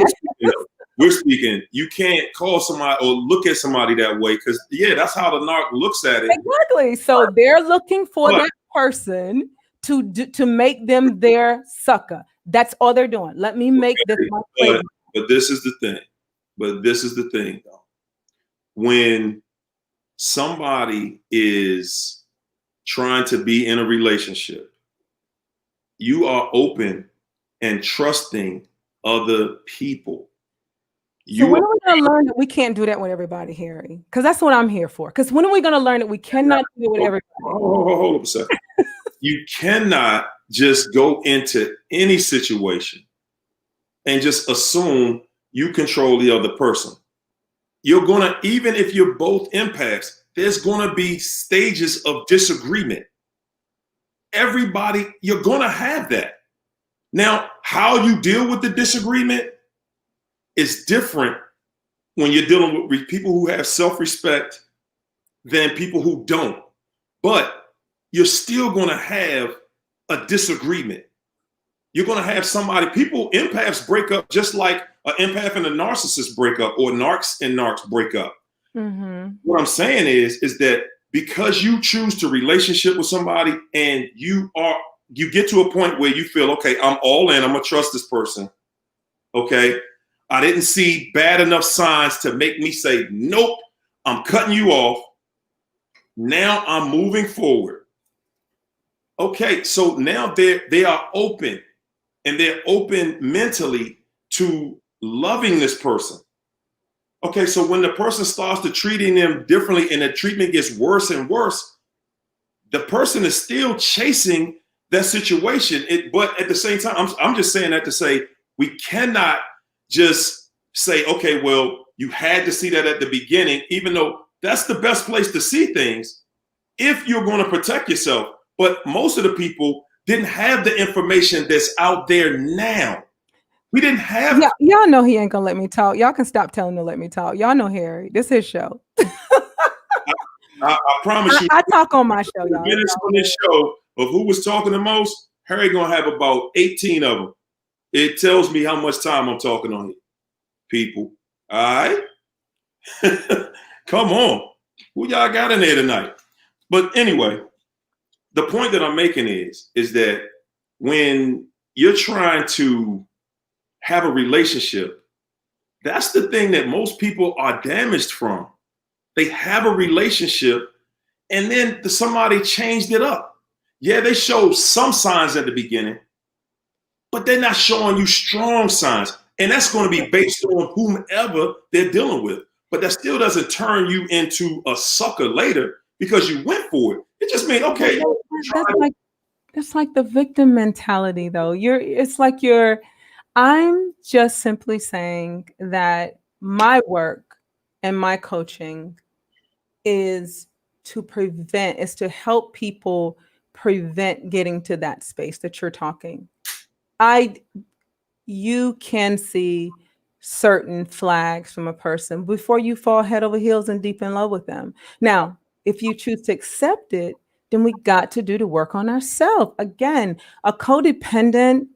as. We're speaking. You can't call somebody or look at somebody that way because that's how the narc looks at it. Exactly. So they're looking for that person to make them their sucker. That's all they're doing. Let me make this my favorite. But this is the thing, though. When somebody is trying to be in a relationship, you are open and trusting other people. So when are we going to learn that we can't do that with everybody, Harry? Because that's what I'm here for. Because when are we going to learn that we cannot do it with everybody? Hold up a second. You cannot just go into any situation and just assume you control the other person. You're going to, even if you're both empaths, there's going to be stages of disagreement. Everybody, you're going to have that. Now, how you deal with the disagreement is different when you're dealing with people who have self-respect than people who don't. But you're still going to have a disagreement. You're going to have empaths break up just like an empath and a narcissist break up, or narcs and narcs break up. Mm-hmm. What I'm saying is that because you choose to relationship with somebody and you get to a point where you feel, okay, I'm all in, I'm gonna trust this person. Okay. I didn't see bad enough signs to make me say, nope, I'm cutting you off. Now I'm moving forward. Okay. So now they are open, and they're open mentally to loving this person. Okay, so when the person starts to treating them differently and the treatment gets worse and worse, the person is still chasing that situation. But at the same time, I'm just saying that to say we cannot just say, okay, well, you had to see that at the beginning, even though that's the best place to see things. if you're going to protect yourself. But most of the people didn't have the information that's out there now. We didn't have. Yeah, y'all know he ain't gonna let me talk. Y'all can stop telling him to let me talk. Y'all know Harry. This is his show. I promise you. I talk on my show, y'all. Minutes on this show of who was talking the most, Harry gonna have about 18 of them. It tells me how much time I'm talking on it. People. All right? Come on. Who y'all got in there tonight? But anyway, the point that I'm making is that when you're trying to have a relationship, that's the thing that most people are damaged from. They have a relationship and then somebody changed it up. Yeah, they showed some signs at the beginning, but they're not showing you strong signs. And that's going to be based on whomever they're dealing with. But that still doesn't turn you into a sucker later because you went for it. It just means, okay. That's like the victim mentality, though. I'm just simply saying that my work and my coaching is to help people prevent getting to that space that you're talking. You can see certain flags from a person before you fall head over heels and deep in love with them. Now, if you choose to accept it, then we got to do the work on ourselves. Again, a codependent,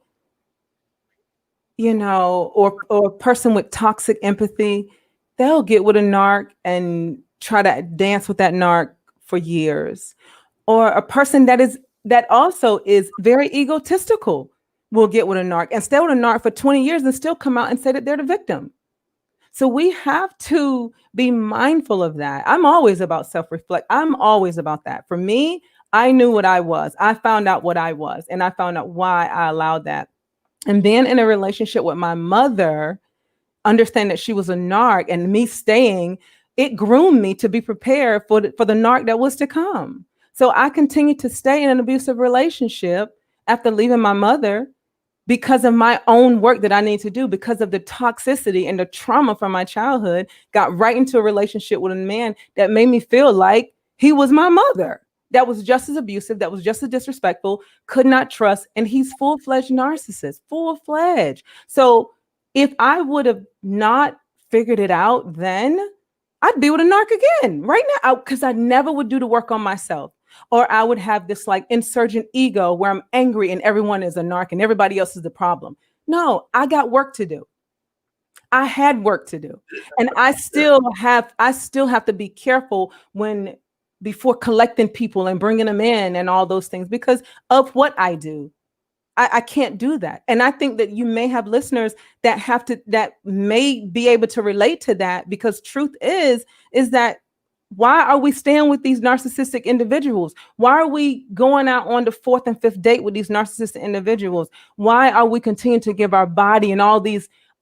or a person with toxic empathy, they'll get with a narc and try to dance with that narc for years. Or a person that also is very egotistical will get with a narc and stay with a narc for 20 years and still come out and say that they're the victim. So we have to be mindful of that. I'm always about self-reflect. I'm always about that. For me, I knew what I was. I found out what I was, and I found out why I allowed that. And then in a relationship with my mother, understand that she was a narc, and me staying, it groomed me to be prepared for the narc that was to come. So I continued to stay in an abusive relationship after leaving my mother because of my own work that I need to do, because of the toxicity and the trauma from my childhood. Got right into a relationship with a man that made me feel like he was my mother. That was just as abusive, that was just as disrespectful, could not trust. And he's full-fledged narcissist, full-fledged. So if I would have not figured it out then, I'd be with a narc again right now, because I never would do the work on myself. Or I would have this like insurgent ego where I'm angry and everyone is a narc and everybody else is the problem. No, I got work to do. I had work to do. And I still have to be careful before collecting people and bringing them in and all those things because of what I do. I can't do that. And I think that you may have listeners that may be able to relate to that, because truth is that why are we staying with these narcissistic individuals? Why are we going out on the fourth and fifth date with these narcissistic individuals? Why are we continuing to give our body and all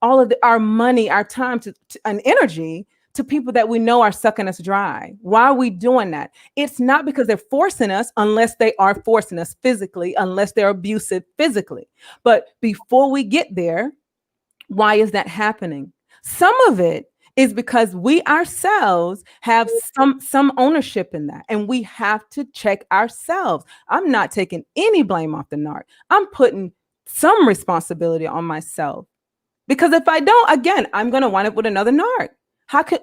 of our money, our time and energy to people that we know are sucking us dry? Why are we doing that? It's not because they're forcing us, unless they are forcing us physically, unless they're abusive physically. But before we get there, why is that happening? Some of it is because we ourselves have some ownership in that, and we have to check ourselves. I'm not taking any blame off the narc. I'm putting some responsibility on myself, because if I don't, again, I'm going to wind up with another narc.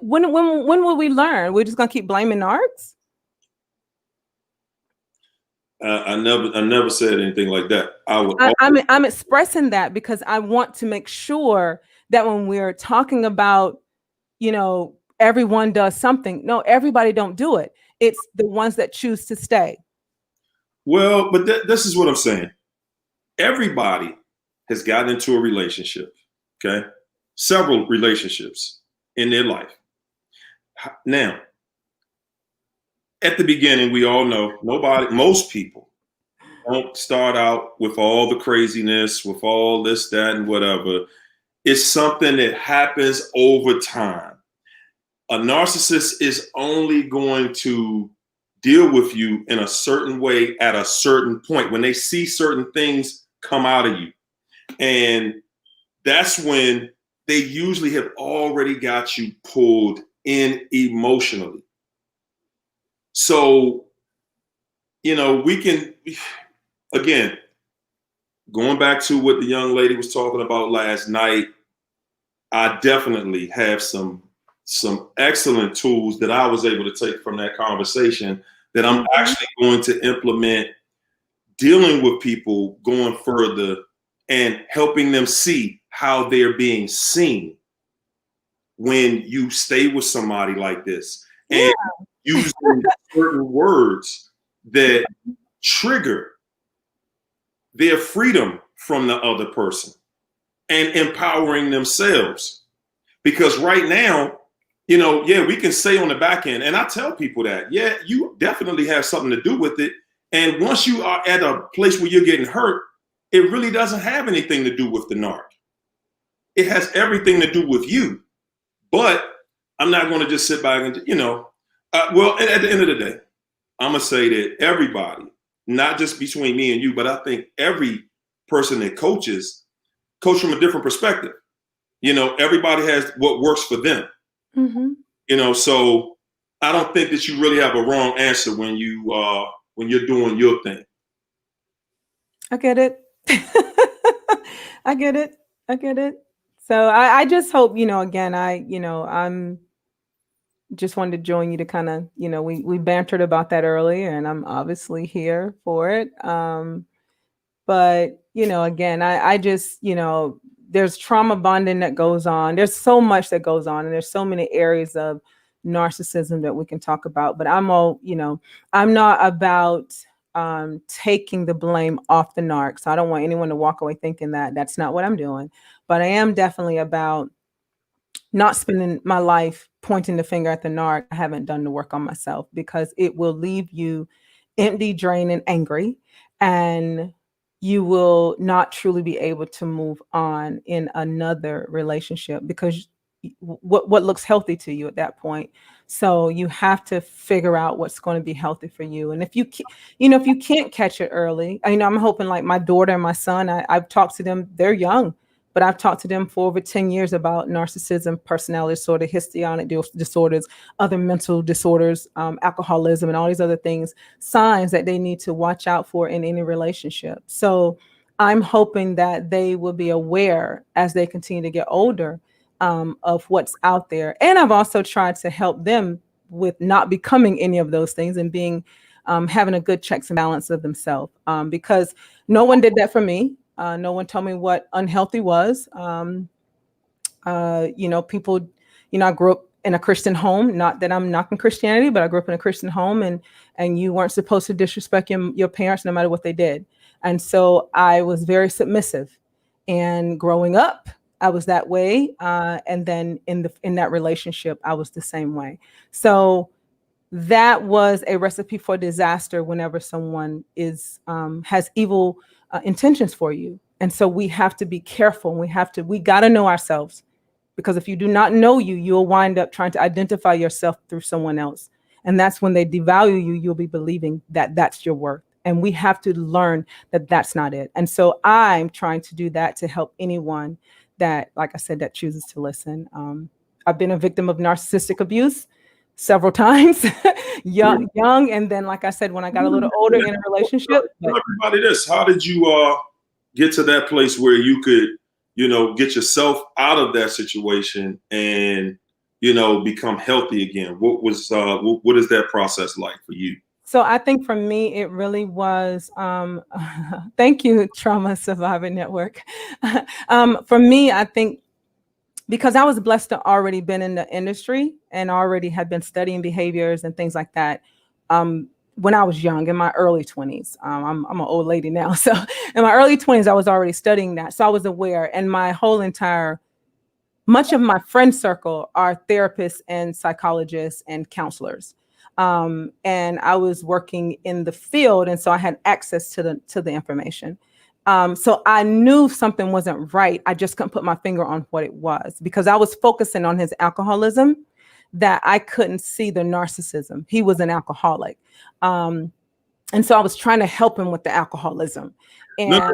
When will we learn? We're just going to keep blaming narcs? I never said anything like that. I'm expressing that because I want to make sure that when we're talking about, everyone does something. No, everybody don't do it. It's the ones that choose to stay. Well, but this is what I'm saying. Everybody has gotten into a relationship, okay? Several relationships in their life. Now, at the beginning, we all know most people don't start out with all the craziness, with all this, that, and whatever. It's something that happens over time. A narcissist is only going to deal with you in a certain way at a certain point when they see certain things come out of you. And that's when they usually have already got you pulled in emotionally. So we can, again, going back to what the young lady was talking about last night, I definitely have some excellent tools that I was able to take from that conversation that I'm actually going to implement dealing with people going further and helping them see how they're being seen when you stay with somebody like this, and using certain words that trigger their freedom from the other person and empowering themselves. Because right now, we can say on the back end, and I tell people that, yeah, you definitely have something to do with it. And once you are at a place where you're getting hurt, it really doesn't have anything to do with the narc. It has everything to do with you. But I'm not going to just sit back and, well, at the end of the day, I'm going to say that everybody, not just between me and you, but I think every person that coach from a different perspective. Everybody has what works for them. So I don't think that you really have a wrong answer when you're doing your thing. I get it. I get it. So I just hope, again, I'm just wanted to join you to kind of, we bantered about that earlier, and I'm obviously here for it. But, again, I just, there's trauma bonding that goes on. There's so much that goes on, and there's so many areas of narcissism that we can talk about. But I'm not about taking the blame off the narc. So I don't want anyone to walk away thinking that that's not what I'm doing. But I am definitely about not spending my life pointing the finger at the narc. I haven't done the work on myself, because it will leave you empty, drained, and angry. And you will not truly be able to move on in another relationship, because what looks healthy to you at that point. So you have to figure out what's going to be healthy for you. And if you can't catch it early, I'm hoping, like my daughter and my son, I've talked to them, they're young, but I've talked to them for over 10 years about narcissism, personality disorder, histrionic disorders, other mental disorders, alcoholism, and all these other things, signs that they need to watch out for in any relationship. So I'm hoping that they will be aware as they continue to get older of what's out there. And I've also tried to help them with not becoming any of those things and being having a good checks and balance of themselves, because no one did that for me. No one told me what unhealthy was. People, I grew up in a Christian home, not that I'm knocking Christianity, but I grew up in a Christian home, and you weren't supposed to disrespect your parents no matter what they did. And so I was very submissive, and growing up, I was that way. And then in that relationship, I was the same way. So that was a recipe for disaster whenever someone has evil intentions for you. And so we have to be careful. We got to know ourselves, because if you do not know you, you'll wind up trying to identify yourself through someone else. And that's when they devalue you, you'll be believing that that's your worth. And we have to learn that that's not it. And so I'm trying to do that to help anyone that, like I said, that chooses to listen. I've been a victim of narcissistic abuse several times, young. And then, like I said, when I got a little older in a relationship. Tell everybody this, how did you get to that place where you could, get yourself out of that situation and, become healthy again? What is that process like for you? So I think for me, it really was, thank you, Trauma Survivor Network. For me, I think because I was blessed to already been in the industry and already had been studying behaviors and things like that. When I was young, in my early 20s, I'm an old lady now. So in my early 20s, I was already studying that. So I was aware, and much of my friend circle are therapists and psychologists and counselors. And I was working in the field, and so I had access to the information. So I knew something wasn't right. I just couldn't put my finger on what it was, because I was focusing on his alcoholism, that I couldn't see the narcissism. He was an alcoholic. And so I was trying to help him with the alcoholism. And no.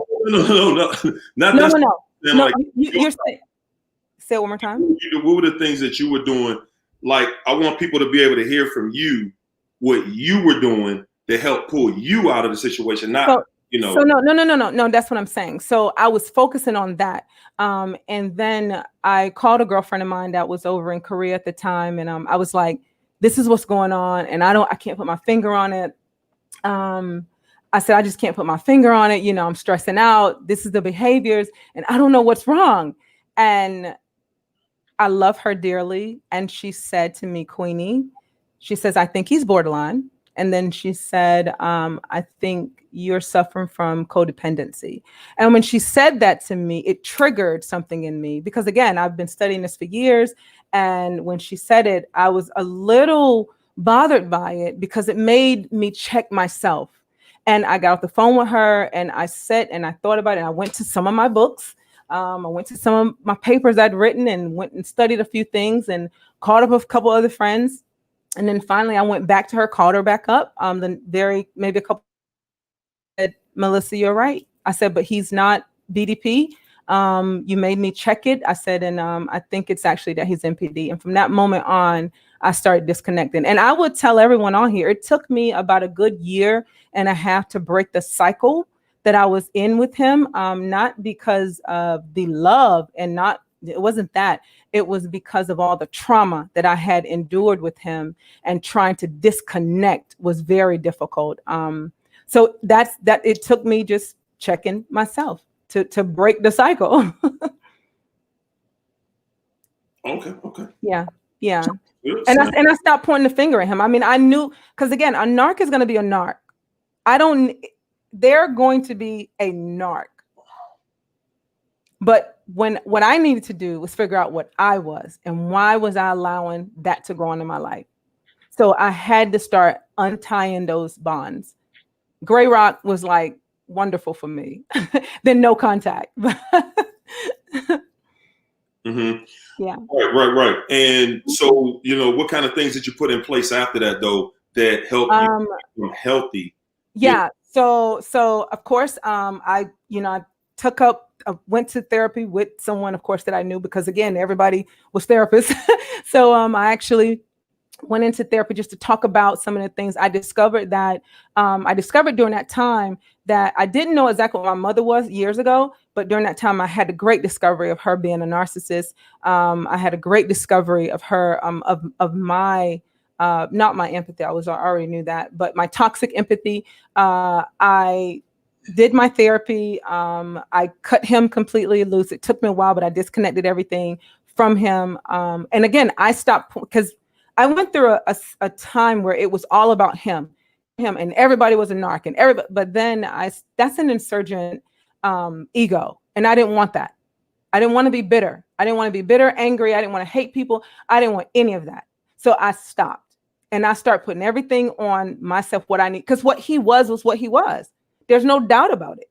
You're saying, say it one more time. What were the things that you were doing? Like, I want people to be able to hear from you what you were doing that helped pull you out of the situation, not, So, you know. so no. That's what I'm saying. So I was focusing on that. And then I called a girlfriend of mine that was over in Korea at the time. And I was like, this is what's going on. And I can't put my finger on it. I said, I just can't put my finger on it. You know, I'm stressing out. This is the behaviors and I don't know what's wrong. And I love her dearly. And she said to me, Queenie, she says, I think he's borderline. And then she said, I think you're suffering from codependency. And when she said that to me, it triggered something in me because, again, I've been studying this for years. And when she said it, I was a little bothered by it because it made me check myself. And I got off the phone with her and I sat and I thought about it. And I went to some of my books. I went to some of my papers I'd written and went and studied a few things and called up a couple other friends. And then finally I went back to her, called her back up. Maybe a couple said, Melissa, you're right. I said, but he's not BDP. You made me check it. I said, and I think it's actually that he's MPD. And from that moment on, I started disconnecting. And I would tell everyone on here, it took me about a good year and a half to break the cycle that I was in with him. Not because of the love and it wasn't that. It was because of all the trauma that I had endured with him, and trying to disconnect was very difficult. So that it took me just checking myself to break the cycle. Okay. Yeah. And I stopped pointing the finger at him. I mean, I knew, because again, a narc is going to be a narc. They're going to be a narc. But what I needed to do was figure out what I was and why was I allowing that to go on in my life. So I had to start untying those bonds. Gray rock was like wonderful for me. Then no contact. Mm-hmm. Yeah. Right. And so, what kind of things did you put in place after that, though, that helped you become healthy? Yeah. So of course, I went to therapy with someone, of course, that I knew, because again, everybody was therapists. So I actually went into therapy just to talk about some of the things I discovered during that time that I didn't know exactly what my mother was years ago. But during that time, I had a great discovery of her being a narcissist. I had a great discovery of her, of my, not my empathy. I already knew that, but my toxic empathy. I did my therapy. I cut him completely loose. It took me a while, but I disconnected everything from him. And again, I stopped because I went through a time where it was all about him, and everybody was a narc, and everybody. But then that's an insurgent ego, and I didn't want that. I didn't want to be bitter. I didn't want to be bitter, angry. I didn't want to hate people. I didn't want any of that. So I stopped, and I started putting everything on myself, what I need, because what he was what he was. There's no doubt about it.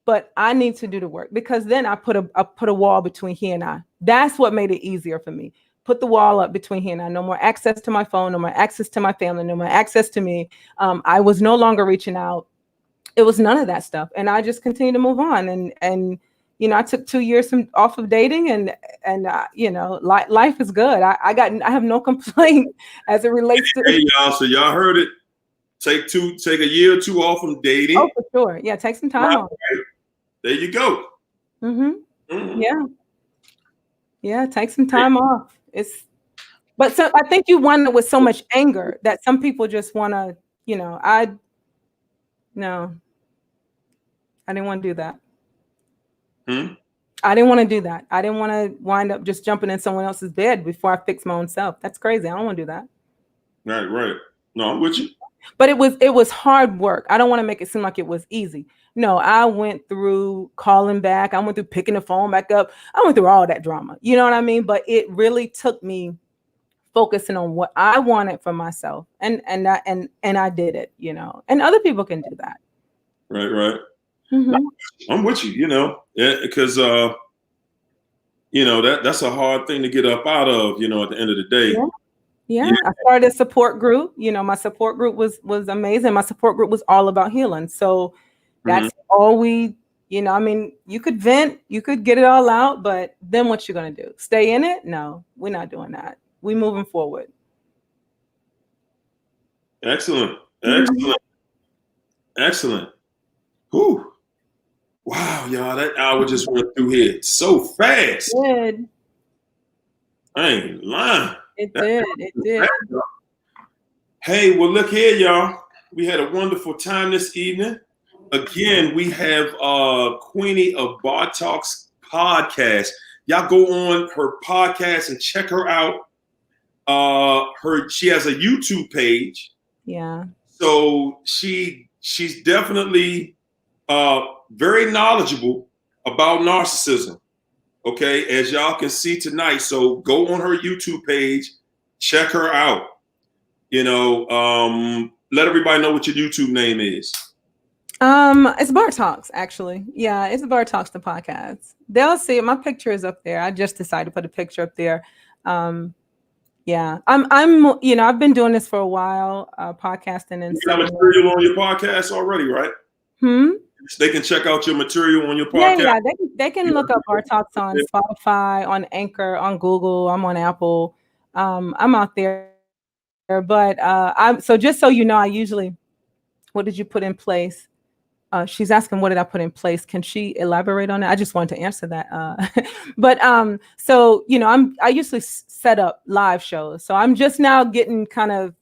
But I need to do the work, because then I put a wall between he and I. That's what made it easier for me. Put the wall up between he and I. No more access to my phone, no more access to my family, no more access to me. I was no longer reaching out. It was none of that stuff. And I just continued to move on. And I took 2 years off of dating, and life is good. I have no complaint as it relates to. Hey, y'all, so y'all heard it. Take a year or two off from dating. Oh, for sure. Yeah, take some time off. Right. There you go. Mm-hmm. Yeah, take some time off. But so I think you won it with so much anger that some people just want to, I didn't want to do that. I didn't want to do that. I didn't want to wind up just jumping in someone else's bed before I fix my own self. That's crazy. I don't want to do that. Right. No, I'm with you. But it was hard work. I don't want to make it seem like it was easy. No, I went through calling back. I went through picking the phone back up. I went through all that drama. You know what I mean? But it really took me focusing on what I wanted for myself, and I did it. And other people can do that. Right. Mm-hmm. I'm with you. Because that's a hard thing to get up out of. At the end of the day. Yeah. I started a support group. My support group was amazing. My support group was all about healing. So that's all we, you could vent, you could get it all out, but then what you going to do? Stay in it? No, we're not doing that. We moving forward. Excellent. Excellent. Whew. Wow, y'all, that hour just went through here so fast. It did. I ain't lying. It did. It did. Fast, hey, well, look here, y'all. We had a wonderful time this evening. Again, we have Queenie of Bar Talks podcast. Y'all go on her podcast and check her out. She has a YouTube page. Yeah. So she's definitely very knowledgeable about narcissism. Okay, as y'all can see tonight. So go on her YouTube page, check her out. You know, let everybody know what your YouTube name is. It's Bar Talks, actually. Yeah, it's Bar Talks, the podcast. They'll see it. My picture is up there. I just decided to put a picture up there. Yeah, I'm, you know, I've been doing this for a while, podcasting and you got material on your podcast already, right? They can check out your material on your podcast. Yeah, they can look up Bar Talks on Spotify, on Anchor, on Google. I'm on Apple. I'm out there, but so just so you know, I usually, what did you put in place? She's asking, what did I put in place? Can she elaborate on that? I just wanted to answer that. But so, you know, I usually set up live shows. So I'm just now getting kind of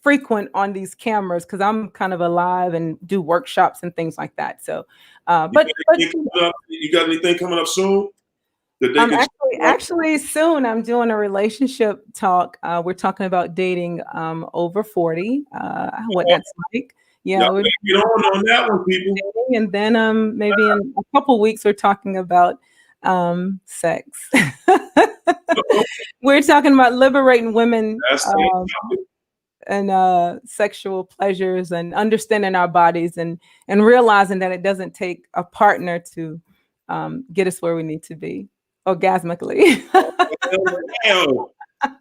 frequent on these cameras because I'm kind of alive and do workshops and things like that. So, but you got anything coming up soon? Actually soon I'm doing a relationship talk. We're talking about dating over 40, what that's like. Yeah, we're get on that one, people. And then maybe in a couple weeks we're talking about sex. We're talking about liberating women and sexual pleasures and understanding our bodies and realizing that it doesn't take a partner to get us where we need to be orgasmically. Well,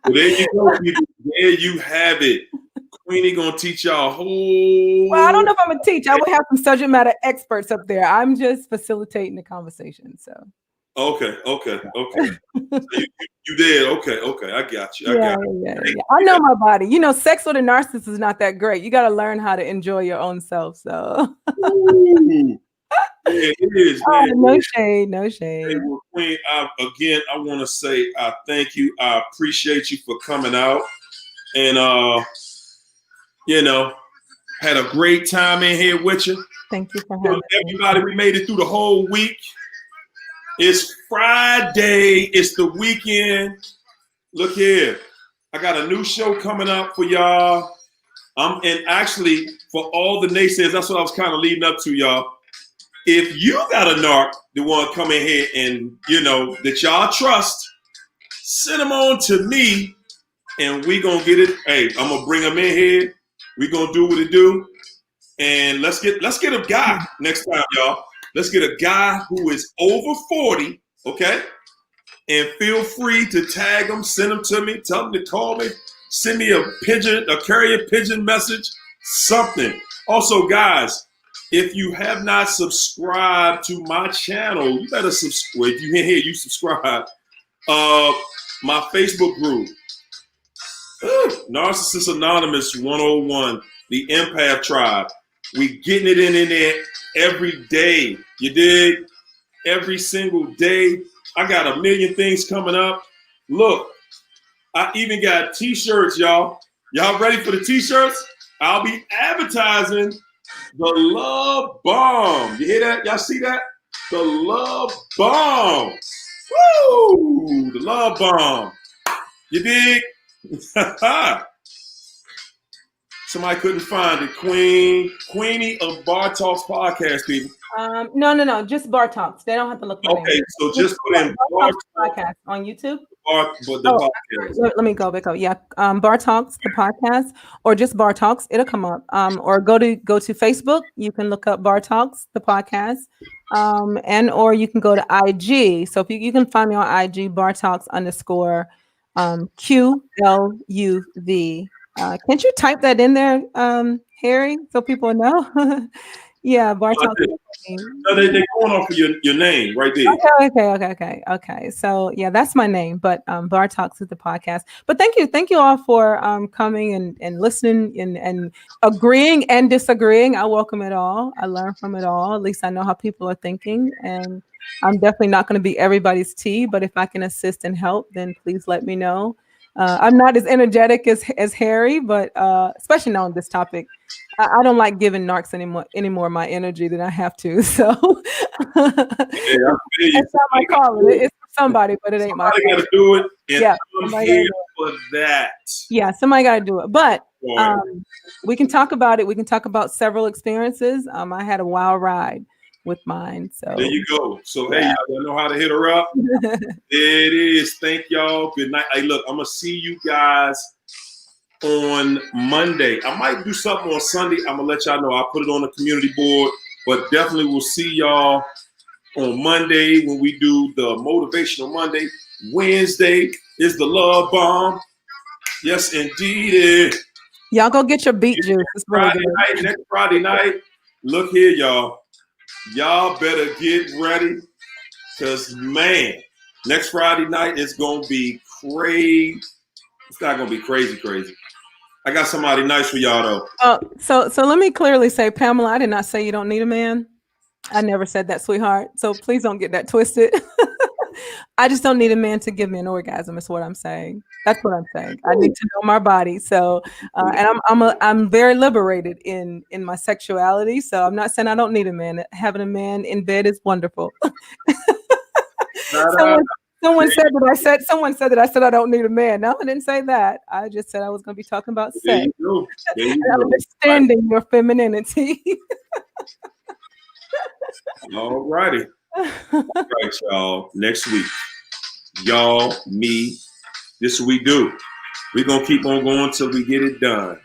there you go, people. There you have it. Queenie gonna teach y'all a whole. Well, I don't know if I'm gonna teach. I will have some subject matter experts up there. I'm just facilitating the conversation. So. Okay. So you did. Okay. I got you. Yeah. I know my body. You know, sex with a narcissist is not that great. You got to learn how to enjoy your own self. So. Ooh. Yeah, it is. No shade. Hey, well, Queen, I want to say thank you. I appreciate you for coming out, and you know, had a great time in here with you. Thank you for having everybody. We made it through the whole week. It's Friday. It's the weekend. Look here. I got a new show coming up for y'all. And actually, for all the naysayers, that's what I was kind of leading up to, y'all. If you got a narc that want to come in here and, you know, that y'all trust, send them on to me, and we going to get it. Hey, I'm going to bring them in here. We gonna do what it do, and let's get a guy next time, y'all. Let's get a guy who is over 40, okay? And feel free to tag them, send them to me, tell them to call me, send me a carrier pigeon message, something. Also, guys, if you have not subscribed to my channel, you better subscribe. If you in here, you subscribe. My Facebook group. Narcissist Anonymous 101, the Empath Tribe. We getting it in there every day. You dig? Every single day. I got a million things coming up. Look, I even got t-shirts, y'all. Y'all ready for the t-shirts? I'll be advertising the Love Bomb. You hear that? Y'all see that? The Love Bomb. Woo! The Love Bomb. You dig? Somebody couldn't find it. Queenie of Bar Talks podcast, people. No, just Bar Talks. They don't have to look. Okay, so just put in Bar Talks podcast on YouTube. Podcast. Let me go back up. Yeah, Bar Talks the podcast, or just Bar Talks. It'll come up. Or go to Facebook. You can look up Bar Talks the podcast. And or you can go to IG. So if you can find me on IG, Bar Talks _ QLUV. Can't you type that in there, Harry, so people know? Yeah, Bar Oh, Talks. no, they're going off of your name right there. Okay. So yeah, that's my name. But Bar Talks is the podcast. But thank you all for coming and listening and agreeing and disagreeing. I welcome it all. I learn from it all. At least I know how people are thinking, and I'm definitely not going to be everybody's tea. But if I can assist and help, then please let me know. I'm not as energetic as Harry, but especially now on this topic. I don't like giving narcs anymore of my energy than I have to. So Yeah, I feel you. that's not my calling. It's for somebody, but it ain't my Somebody calling. got to do it, and Yeah, I'm somebody here gotta do for that. yeah, somebody got to do it. But Boy, we can talk about it. We can talk about several experiences. I had a wild ride with mine. there So you go. So yeah. hey, y'all know how to hit her up. There it is. Thank y'all. Good night. Hey, look, I'm gonna see you guys on Monday. I might do something on Sunday. I'm gonna let y'all know. I'll put it on the community board, but definitely we'll see y'all on Monday when we do the Motivational Monday. Wednesday is the Love Bomb. Yes, indeed. Y'all go get your beet juice. It's really good. Next Friday night. Look here, y'all. Y'all better get ready, because man, next Friday night it's gonna be crazy. It's not gonna be crazy. I got somebody nice for y'all though. So let me clearly say, Pamela, I did not say you don't need a man. I never said that, sweetheart. So please don't get that twisted. I just don't need a man to give me an orgasm. Is what I'm saying. That's what I'm saying. I need to know my body. So, and I'm very liberated in my sexuality. So I'm not saying I don't need a man. Having a man in bed is wonderful. Someone said that I said I don't need a man. No, I didn't say that. I just said I was going to be talking about sex. There you And go. understanding your femininity. All righty. All right, y'all. Next week, y'all, me, this is what we do. We're going to keep on going till we get it done.